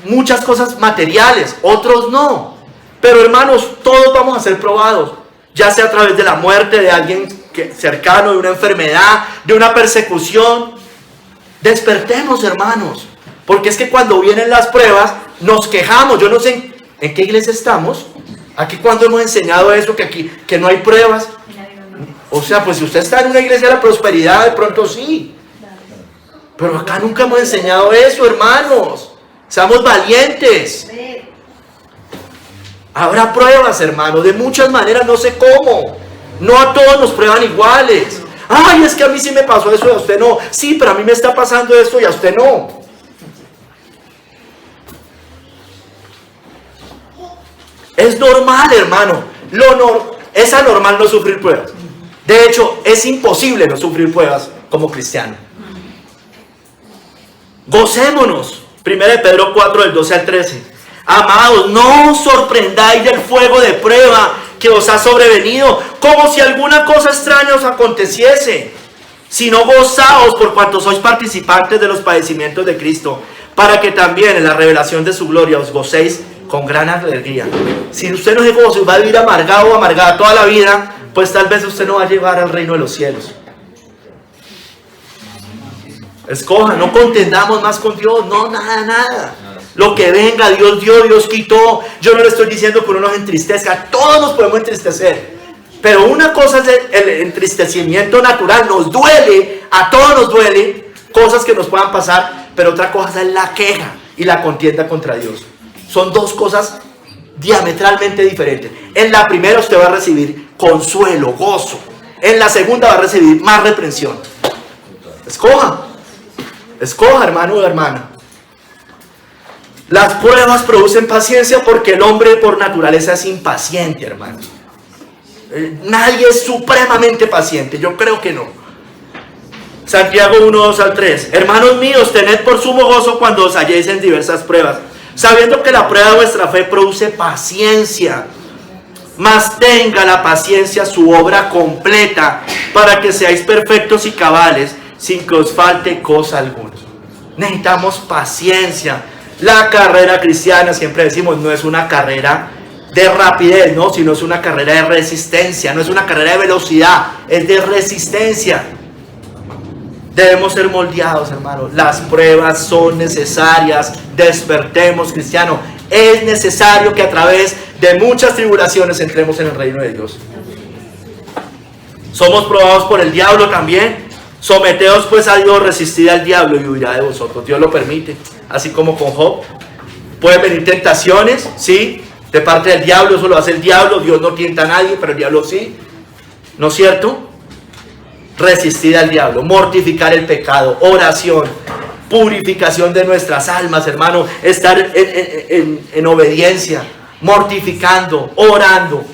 muchas cosas materiales, otros no. Pero hermanos, todos vamos a ser probados, ya sea a través de la muerte de alguien cercano, de una enfermedad, de una persecución. Despertemos, hermanos, porque es que cuando vienen las pruebas nos quejamos. Yo no sé en qué iglesia estamos. Aquí cuando hemos enseñado eso, que no hay pruebas. O sea, pues si usted está en una iglesia de la prosperidad, de pronto sí. Pero acá nunca hemos enseñado eso, hermanos. Seamos valientes. Habrá pruebas, hermanos, de muchas maneras, no sé cómo. No a todos nos prueban iguales. Ay, es que a mí sí me pasó eso y a usted no. Sí, pero a mí me está pasando esto y a usted no. Es normal, hermano. Es anormal no sufrir pruebas. De hecho, es imposible no sufrir pruebas como cristiano. Gocémonos. 1 de Pedro 4, del 12 al 13. Amados, no os sorprendáis del fuego de prueba que os ha sobrevenido, como si alguna cosa extraña os aconteciese, sino gozaos por cuanto sois participantes de los padecimientos de Cristo, para que también en la revelación de su gloria os gocéis con gran alegría. Si usted no se goza y va a vivir amargado o amargada toda la vida, pues tal vez usted no va a llegar al reino de los cielos. Escoja, no contendamos más con Dios, no, nada. Lo que venga, Dios dio, Dios quitó. Yo no le estoy diciendo que uno nos entristezca, todos nos podemos entristecer. Pero una cosa es el entristecimiento natural, nos duele, a todos nos duele, cosas que nos puedan pasar, pero otra cosa es la queja y la contienda contra Dios. Son dos cosas diametralmente diferentes. En la primera usted va a recibir consuelo, gozo. En la segunda va a recibir más reprensión. Escoja, hermano o hermana. Las pruebas producen paciencia porque el hombre por naturaleza es impaciente, hermano. Nadie es supremamente paciente, yo creo que no. Santiago 1, 2 al 3. Hermanos míos, tened por sumo gozo cuando os halléis en diversas pruebas, sabiendo que la prueba de vuestra fe produce paciencia. Mas tenga la paciencia su obra completa, para que seáis perfectos y cabales, sin que os falte cosa alguna. Necesitamos paciencia. La carrera cristiana, siempre decimos, no es una carrera de rapidez, ¿no? Sino es una carrera de resistencia. No es una carrera de velocidad, es de resistencia. Debemos ser moldeados, hermanos. Las pruebas son necesarias. Despertemos, cristiano. Es necesario que a través de muchas tribulaciones entremos en el reino de Dios. Somos probados por el diablo también. Someteos pues a Dios, resistid al diablo y huirá de vosotros. Dios lo permite. Así como con Job. Pueden venir tentaciones, sí, de parte del diablo. Eso lo hace el diablo. Dios no tienta a nadie, pero el diablo sí. ¿No es cierto? Resistir al diablo, mortificar el pecado, oración, purificación de nuestras almas, hermano, estar en obediencia, mortificando, orando.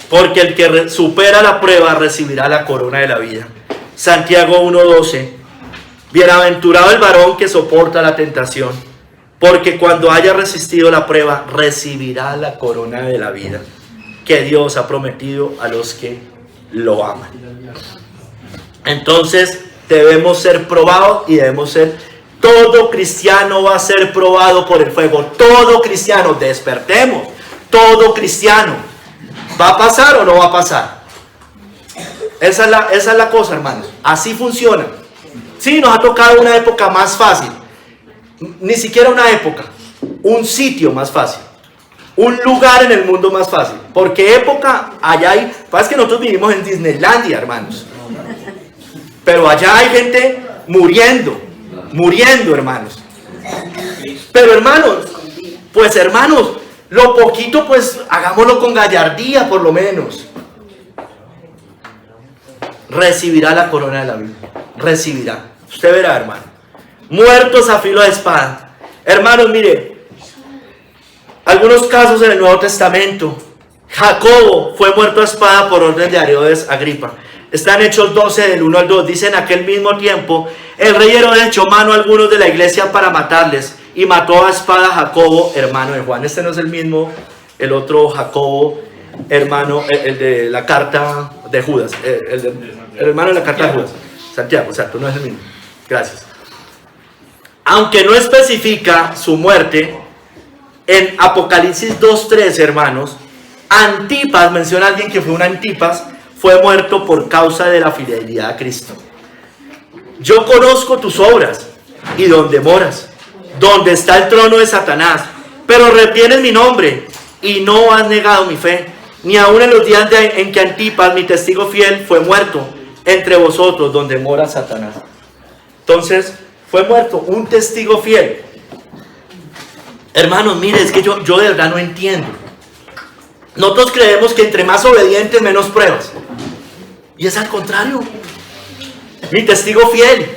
Porque el que supera la prueba recibirá la corona de la vida. Santiago 1:12. Bienaventurado el varón que soporta la tentación, porque cuando haya resistido la prueba, recibirá la corona de la vida que Dios ha prometido a los que lo aman. Entonces debemos ser probados y debemos ser, todo cristiano va a ser probado por el fuego. Todo cristiano, despertemos, todo cristiano. ¿Va a pasar o no va a pasar? Esa es la cosa, hermanos. Así funciona. Sí, nos ha tocado una época más fácil. Ni siquiera una época, un sitio más fácil. Un lugar en el mundo más fácil. Porque época, allá hay, pasa que nosotros vivimos en Disneylandia, hermanos. Pero allá hay gente muriendo, hermanos. Pero hermanos, lo poquito pues hagámoslo con gallardía por lo menos. Recibirá la corona de la vida. Recibirá. Usted verá, hermano. Muertos a filo de espada. Hermanos, mire, algunos casos en el Nuevo Testamento. Jacobo fue muerto a espada por orden de Herodes Agripa. Está en Hechos 12, del 1 al 2. Dice: en aquel mismo tiempo, el rey Herodes echó mano a algunos de la iglesia para matarles, y mató a espada a Jacobo, hermano de Juan. Este no es el mismo, el otro Jacobo, hermano, el de la carta de Judas. El hermano de la carta de Judas. Santiago, exacto, no es el mismo. Gracias. Aunque no especifica su muerte, en Apocalipsis 2:3, hermanos, Antipas, menciona a alguien que fue un Antipas, fue muerto por causa de la fidelidad a Cristo. Yo conozco tus obras y donde moras, donde está el trono de Satanás, pero retienes mi nombre y no has negado mi fe, ni aun en los días en que Antipas, mi testigo fiel, fue muerto entre vosotros, donde mora Satanás. Entonces, fue muerto un testigo fiel. Hermanos, mire, es que yo de verdad no entiendo. Nosotros creemos que entre más obedientes, menos pruebas. Y es al contrario. Mi testigo fiel.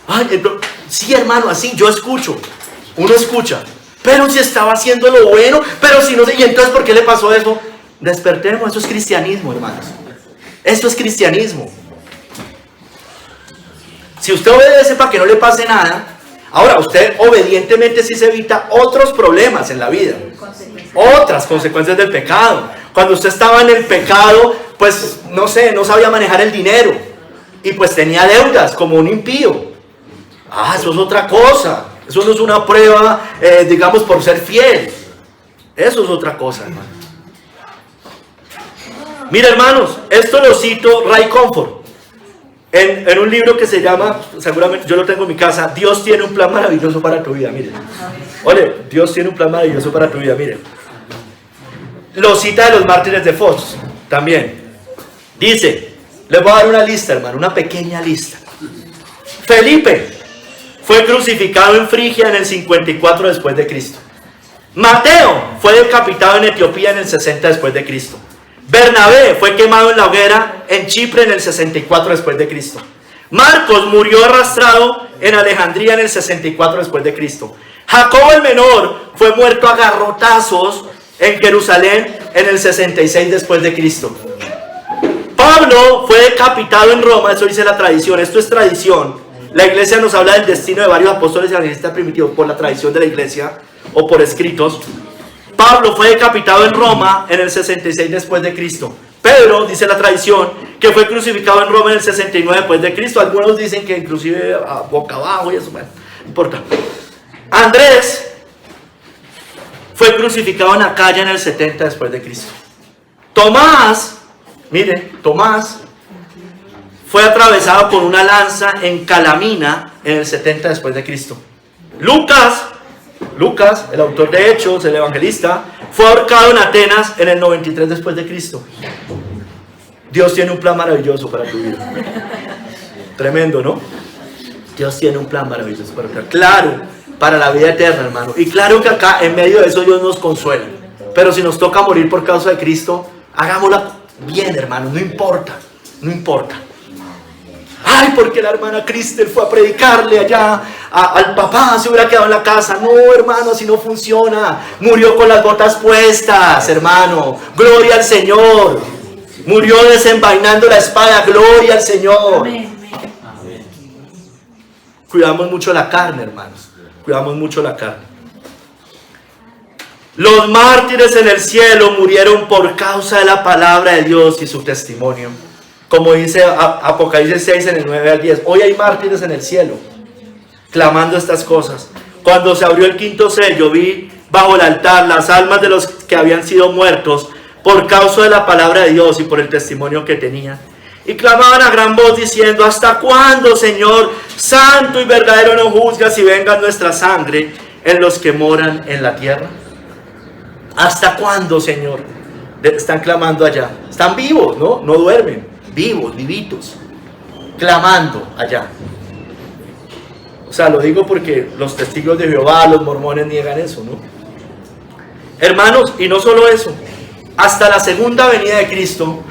Ay, sí, hermano, así yo escucho. Uno escucha. Pero si estaba haciendo lo bueno, pero si no sé, y entonces ¿por qué le pasó eso? Despertemos, eso es cristianismo, hermanos. Eso es cristianismo. Si usted obedece para que no le pase nada, ahora usted obedientemente sí se evita otros problemas en la vida. Otras consecuencias del pecado. Cuando usted estaba en el pecado, pues no sé, no sabía manejar el dinero. Y pues tenía deudas como un impío. Eso es otra cosa. Eso no es una prueba, digamos, por ser fiel. Eso es otra cosa, hermano. Mira, hermanos, esto lo cito Ray Comfort en un libro que se llama, seguramente yo lo tengo en mi casa, Dios tiene un plan maravilloso para tu vida. Miren, oye, Dios tiene un plan maravilloso para tu vida. Miren, lo cita de los mártires de Fox también. Dice, les voy a dar una lista, hermano, una pequeña lista. Felipe fue crucificado en Frigia en el 54 después de Cristo. Mateo fue decapitado en Etiopía en el 60 después de Cristo. Bernabé fue quemado en la hoguera en Chipre en el 64 después de Cristo. Marcos murió arrastrado en Alejandría en el 64 después de Cristo. Jacobo el menor fue muerto a garrotazos en Jerusalén en el 66 después de Cristo. Pablo fue decapitado en Roma, eso dice la tradición, esto es tradición. La iglesia nos habla del destino de varios apóstoles y evangelistas primitivos por la tradición de la iglesia o por escritos. Pablo fue decapitado en Roma en el 66 después de Cristo. Pedro, dice la tradición, que fue crucificado en Roma en el 69 después de Cristo. Algunos dicen que inclusive a boca abajo y eso, bueno, no importa. Andrés fue crucificado en Acaya en el 70 después de Cristo. Tomás, mire, Tomás fue atravesado por una lanza en Calamina en el 70 después de Cristo. Lucas, el autor de Hechos, el evangelista, fue ahorcado en Atenas en el 93 después de Cristo. Dios tiene un plan maravilloso para tu vida. Tremendo, ¿no? Dios tiene un plan maravilloso para tu vida. Claro, para la vida eterna, hermano. Y claro que acá, en medio de eso, Dios nos consuela. Pero si nos toca morir por causa de Cristo, hagámosla bien, hermano. No importa, no importa. Ay, porque la hermana Cristel fue a predicarle allá al papá, se hubiera quedado en la casa. No, hermano, así no funciona. Murió con las botas puestas, hermano. Gloria al Señor. Murió desenvainando la espada. Gloria al Señor. Amén. Cuidamos mucho la carne, hermanos. Cuidamos mucho la carne. Los mártires en el cielo murieron por causa de la palabra de Dios y su testimonio. Como dice Apocalipsis 6 en el 9 al 10. Hoy hay mártires en el cielo clamando estas cosas. Cuando se abrió el quinto sello, vi bajo el altar las almas de los que habían sido muertos por causa de la palabra de Dios y por el testimonio que tenían. Y clamaban a gran voz diciendo: ¿hasta cuándo, Señor, santo y verdadero, no juzgas y venga nuestra sangre en los que moran en la tierra? ¿Hasta cuándo, Señor? Están clamando allá. Están vivos, ¿no? No duermen. Vivos, vivitos. Clamando allá. O sea, lo digo porque los testigos de Jehová, los mormones niegan eso, ¿no? Hermanos, y no solo eso. Hasta la segunda venida de Cristo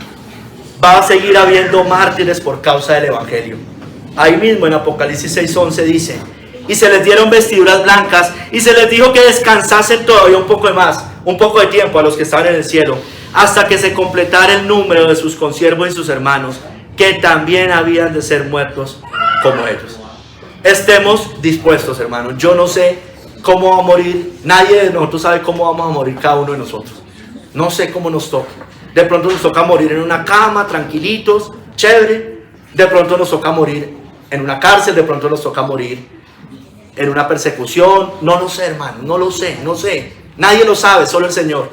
va a seguir habiendo mártires por causa del Evangelio. Ahí mismo en Apocalipsis 6:11 dice: y se les dieron vestiduras blancas, y se les dijo que descansasen todavía un poco de tiempo a los que estaban en el cielo, hasta que se completara el número de sus consiervos y sus hermanos, que también habían de ser muertos como ellos. Estemos dispuestos, hermanos. Yo no sé cómo va a morir, nadie de nosotros sabe cómo vamos a morir cada uno de nosotros. No sé cómo nos toca. De pronto nos toca morir en una cama, tranquilitos, chévere. De pronto nos toca morir en una cárcel, de pronto nos toca morir en una persecución. No lo sé, hermano, no lo sé. Nadie lo sabe, solo el Señor.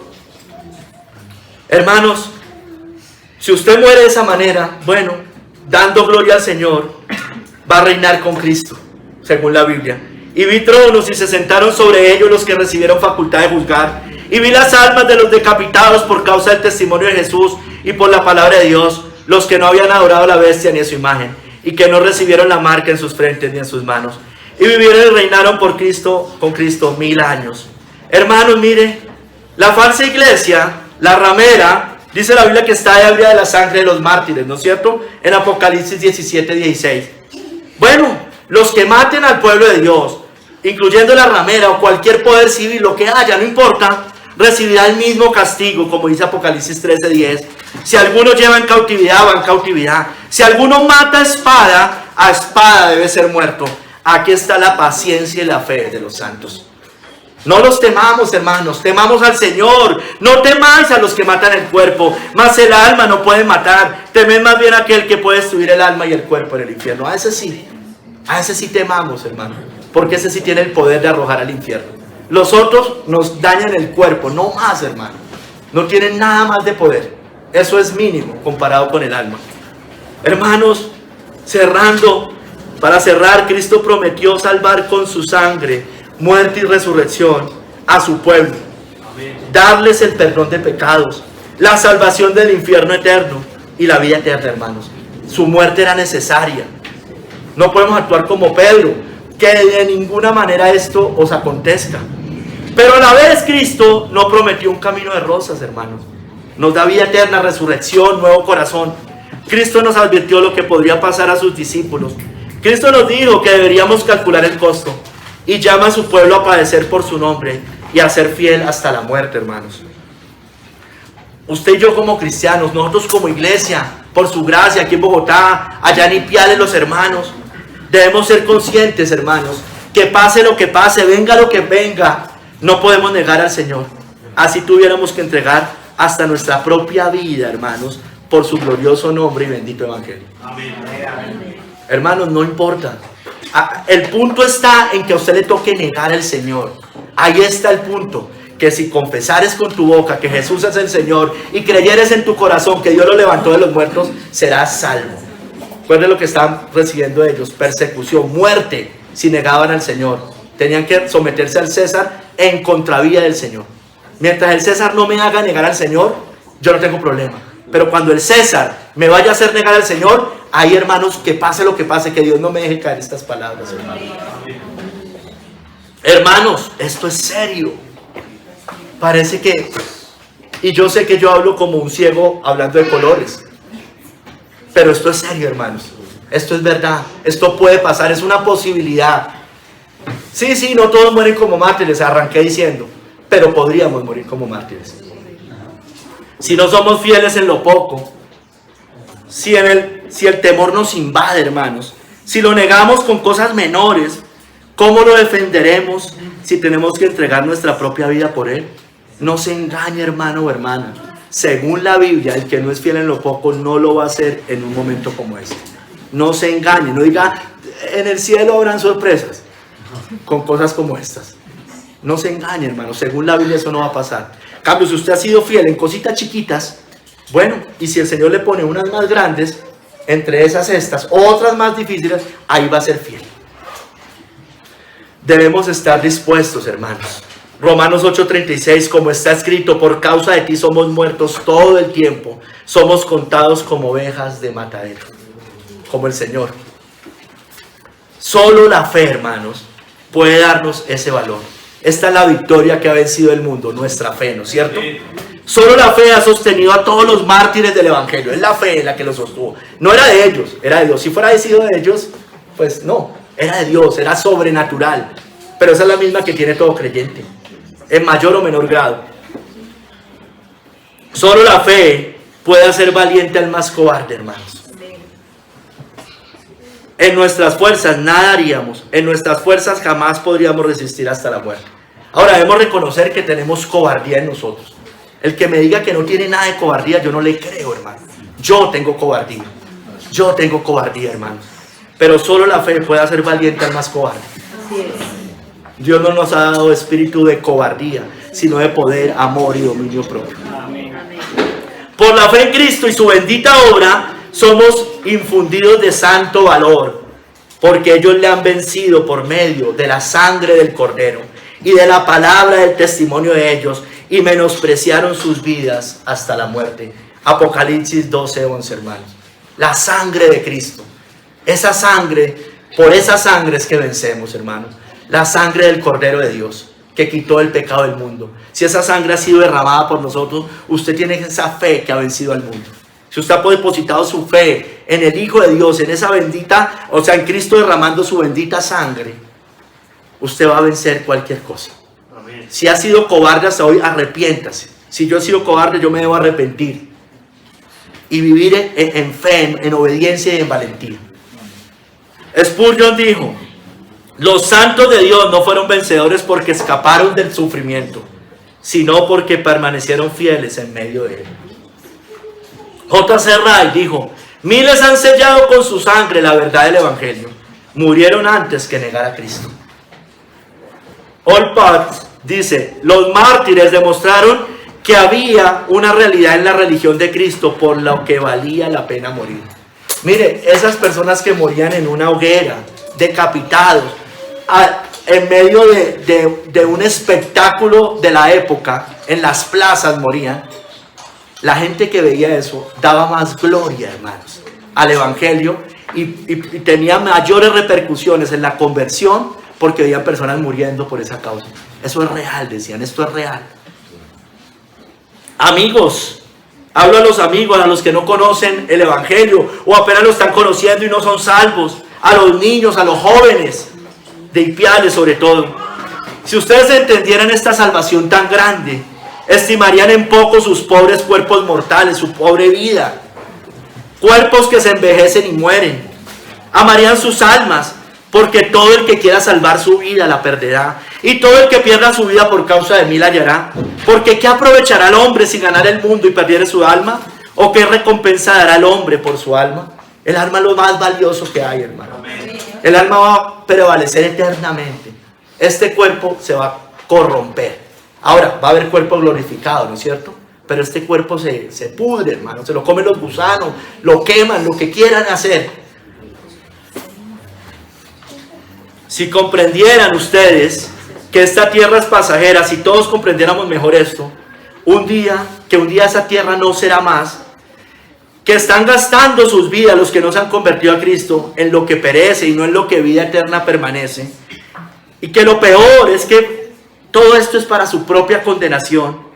Hermanos, si usted muere de esa manera, bueno, dando gloria al Señor, va a reinar con Cristo, según la Biblia. Y vi tronos y se sentaron sobre ellos los que recibieron facultad de juzgar. Y vi las almas de los decapitados por causa del testimonio de Jesús y por la palabra de Dios, los que no habían adorado a la bestia ni a su imagen, y que no recibieron la marca en sus frentes ni en sus manos. Y vivieron y reinaron con Cristo 1000 años. Hermanos, mire, la falsa iglesia, la ramera, dice la Biblia que está ebria de la sangre de los mártires, ¿no es cierto? En Apocalipsis 17:16. Bueno, los que maten al pueblo de Dios, incluyendo la ramera o cualquier poder civil, lo que haya, no importa, recibirá el mismo castigo, como dice Apocalipsis 13:10. Si alguno lleva en cautividad, va en cautividad. Si alguno mata a espada debe ser muerto. Aquí está la paciencia y la fe de los santos. No los temamos, hermanos, temamos al Señor. No temáis a los que matan el cuerpo, mas el alma no pueden matar. Temed más bien a aquel que puede destruir el alma y el cuerpo en el infierno. A ese sí temamos, hermano, porque ese sí tiene el poder de arrojar al infierno. Los otros nos dañan el cuerpo, no más, hermano. No tienen nada más de poder. Eso es mínimo comparado con el alma. Hermanos, para cerrar, Cristo prometió salvar con su sangre, muerte y resurrección a su pueblo. Darles el perdón de pecados, la salvación del infierno eterno y la vida eterna, hermanos. Su muerte era necesaria. No podemos actuar como Pedro, que de ninguna manera esto os acontezca. Pero a la vez Cristo no prometió un camino de rosas, hermanos. Nos da vida eterna, resurrección, nuevo corazón. Cristo nos advirtió lo que podría pasar a sus discípulos. Cristo nos dijo que deberíamos calcular el costo y llama a su pueblo a padecer por su nombre y a ser fiel hasta la muerte, hermanos. Usted y yo como cristianos, nosotros como iglesia, por su gracia aquí en Bogotá, allá en Ipiales los hermanos, debemos ser conscientes, hermanos, que pase lo que pase, venga lo que venga, no podemos negar al Señor. Así tuviéramos que entregar hasta nuestra propia vida, hermanos, por su glorioso nombre y bendito evangelio. Amén. Hermanos, no importa. El punto está en que a usted le toque negar al Señor. Ahí está el punto. Que si confesares con tu boca que Jesús es el Señor y creyeres en tu corazón que Dios lo levantó de los muertos, serás salvo. Recuerden lo que estaban recibiendo ellos: persecución, muerte, si negaban al Señor. Tenían que someterse al César en contravía del Señor. Mientras el César no me haga negar al Señor, yo no tengo problema. Pero cuando el César me vaya a hacer negar al Señor, ahí, hermanos, que pase lo que pase, que Dios no me deje caer estas palabras, hermanos. Hermanos, esto es serio. Parece que, y yo sé que yo hablo como un ciego hablando de colores, pero esto es serio, hermanos. Esto es verdad, esto puede pasar, es una posibilidad. Sí, no todos mueren como mártires, arranqué diciendo, pero podríamos morir como mártires. Si no somos fieles en lo poco, si el temor nos invade, hermanos, si lo negamos con cosas menores, ¿cómo lo defenderemos si tenemos que entregar nuestra propia vida por Él? No se engañe, hermano o hermana. Según la Biblia, el que no es fiel en lo poco no lo va a hacer en un momento como este. No se engañe, no diga, en el cielo habrán sorpresas con cosas como estas. No se engañe, hermano, según la Biblia eso no va a pasar. En cambio, si usted ha sido fiel en cositas chiquitas, bueno, y si el Señor le pone unas más grandes, entre esas estas, otras más difíciles, ahí va a ser fiel. Debemos estar dispuestos, hermanos. Romanos 8:36, como está escrito, por causa de ti somos muertos todo el tiempo, somos contados como ovejas de matadero, como el Señor. Solo la fe, hermanos, puede darnos ese valor. Esta es la victoria que ha vencido el mundo, nuestra fe, ¿no es cierto? Solo la fe ha sostenido a todos los mártires del Evangelio. Es la fe la que los sostuvo. No era de ellos, era de Dios. Si fuera sido de ellos, pues no, era de Dios, era sobrenatural. Pero esa es la misma que tiene todo creyente, en mayor o menor grado. Solo la fe puede hacer valiente al más cobarde, hermanos. En nuestras fuerzas nada haríamos, en nuestras fuerzas jamás podríamos resistir hasta la muerte. Ahora debemos reconocer que tenemos cobardía en nosotros. El que me diga que no tiene nada de cobardía, yo no le creo, hermano. Yo tengo cobardía, hermanos. Pero solo la fe puede hacer valiente al más cobarde. Dios no nos ha dado espíritu de cobardía, sino de poder, amor y dominio propio. Por la fe en Cristo y su bendita obra, somos infundidos de santo valor, porque ellos le han vencido por medio de la sangre del Cordero y de la palabra del testimonio de ellos, y menospreciaron sus vidas hasta la muerte. Apocalipsis 12:11, hermanos. La sangre de Cristo. Esa sangre, por esa sangre es que vencemos, hermanos. La sangre del Cordero de Dios, que quitó el pecado del mundo. Si esa sangre ha sido derramada por nosotros, usted tiene esa fe que ha vencido al mundo. Si usted ha depositado su fe en el Hijo de Dios, en esa bendita, o sea, en Cristo derramando su bendita sangre, usted va a vencer cualquier cosa. Amén. Si ha sido cobarde hasta hoy, arrepiéntase. Si yo he sido cobarde, yo me debo arrepentir y vivir en fe, en obediencia y en valentía. Spurgeon dijo: los santos de Dios no fueron vencedores porque escaparon del sufrimiento, sino porque permanecieron fieles en medio de él. J.C. Wright dijo: miles han sellado con su sangre la verdad del Evangelio, murieron antes que negar a Cristo. Olpat dice: los mártires demostraron que había una realidad en la religión de Cristo por lo que valía la pena morir. Mire, esas personas que morían en una hoguera, decapitados, en medio de un espectáculo de la época, en las plazas morían. La gente que veía eso daba más gloria, hermanos, al Evangelio, y tenía mayores repercusiones en la conversión, porque veían personas muriendo por esa causa. Eso es real, decían, esto es real. Amigos, hablo a los amigos, a los que no conocen el Evangelio, o apenas lo están conociendo y no son salvos, a los niños, a los jóvenes, de Ipiales sobre todo. Si ustedes entendieran esta salvación tan grande, estimarían en poco sus pobres cuerpos mortales, su pobre vida, cuerpos que se envejecen y mueren. Amarían sus almas, porque todo el que quiera salvar su vida la perderá, y todo el que pierda su vida por causa de mí la hallará. Porque ¿qué aprovechará el hombre si ganara el mundo y perdiere su alma? ¿O qué recompensa dará el hombre por su alma? El alma es lo más valioso que hay, hermano. El alma va a prevalecer eternamente. Este cuerpo se va a corromper. Ahora, va a haber cuerpo glorificado, ¿no es cierto? Pero este cuerpo se pudre, hermano. Se lo comen los gusanos, lo queman, lo que quieran hacer. Si comprendieran ustedes que esta tierra es pasajera, si todos comprendiéramos mejor esto, un día esa tierra no será más, que están gastando sus vidas los que no se han convertido a Cristo en lo que perece y no en lo que vida eterna permanece, y que lo peor es que todo esto es para su propia condenación.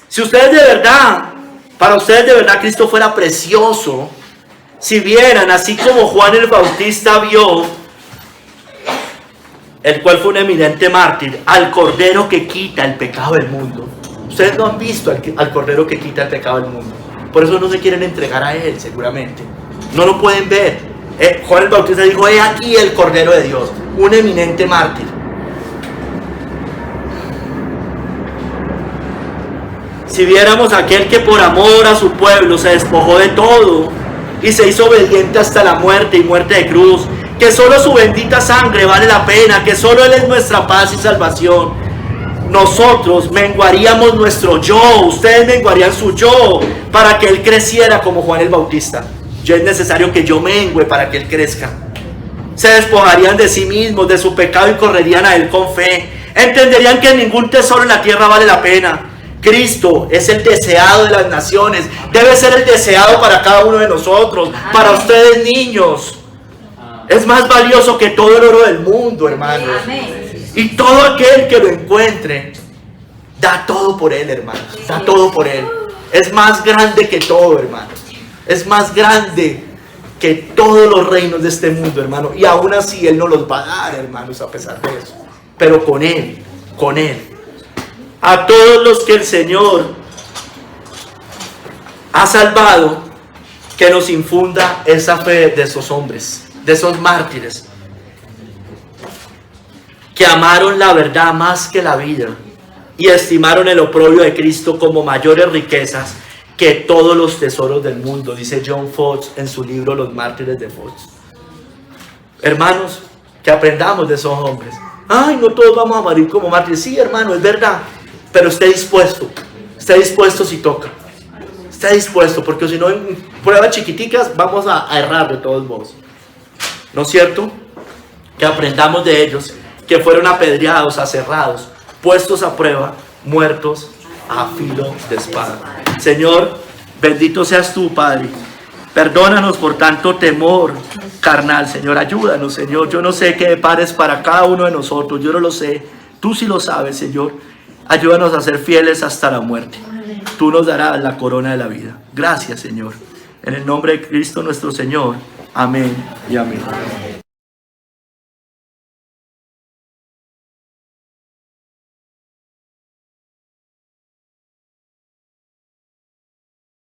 Si ustedes de verdad, para ustedes de verdad Cristo fuera precioso, Si vieran, así como Juan el Bautista vio, el cual fue un eminente mártir, al Cordero que quita el pecado del mundo. Ustedes no han visto al Cordero que quita el pecado del mundo. Por eso no se quieren entregar a Él, seguramente. No lo pueden ver. Juan el Bautista dijo, he aquí el Cordero de Dios, un eminente mártir. Si viéramos a aquel que por amor a su pueblo se despojó de todo y se hizo obediente hasta la muerte y muerte de cruz, que solo su bendita sangre vale la pena, que solo Él es nuestra paz y salvación, nosotros menguaríamos nuestro yo, ustedes menguarían su yo, para que Él creciera como Juan el Bautista. Es necesario que yo mengüe para que Él crezca. Se despojarían de sí mismos, de su pecado, y correrían a Él con fe. Entenderían que ningún tesoro en la tierra vale la pena. Cristo es el deseado de las naciones, debe ser el deseado para cada uno de nosotros, para ustedes niños. Es más valioso que todo el oro del mundo, hermanos. Y todo aquel que lo encuentre, da todo por Él, hermanos. Da todo por Él. Es más grande que todo, hermanos. Es más grande que todos los reinos de este mundo, hermano. Y aún así Él nos los va a dar, hermanos, a pesar de eso. Pero con Él, con Él. A todos los que el Señor ha salvado, que nos infunda esa fe de esos hombres, de esos mártires, que amaron la verdad más que la vida y estimaron el oprobio de Cristo como mayores riquezas que todos los tesoros del mundo, dice John Fox en su libro Los Mártires de Fox. Hermanos, que aprendamos de esos hombres. Ay, no todos vamos a morir como mártires. Sí, hermano, es verdad, pero esté dispuesto si toca. Esté dispuesto, porque si no, en pruebas chiquiticas vamos a errar de todos modos. ¿No es cierto? Que aprendamos de ellos, que fueron apedreados, aserrados, puestos a prueba, muertos a filo de espada. Señor, bendito seas tú, Padre. Perdónanos por tanto temor carnal, Señor. Ayúdanos, Señor. Yo no sé qué depares para cada uno de nosotros. Yo no lo sé. Tú sí lo sabes, Señor. Ayúdanos a ser fieles hasta la muerte. Tú nos darás la corona de la vida. Gracias, Señor. En el nombre de Cristo nuestro Señor. Amén y amén.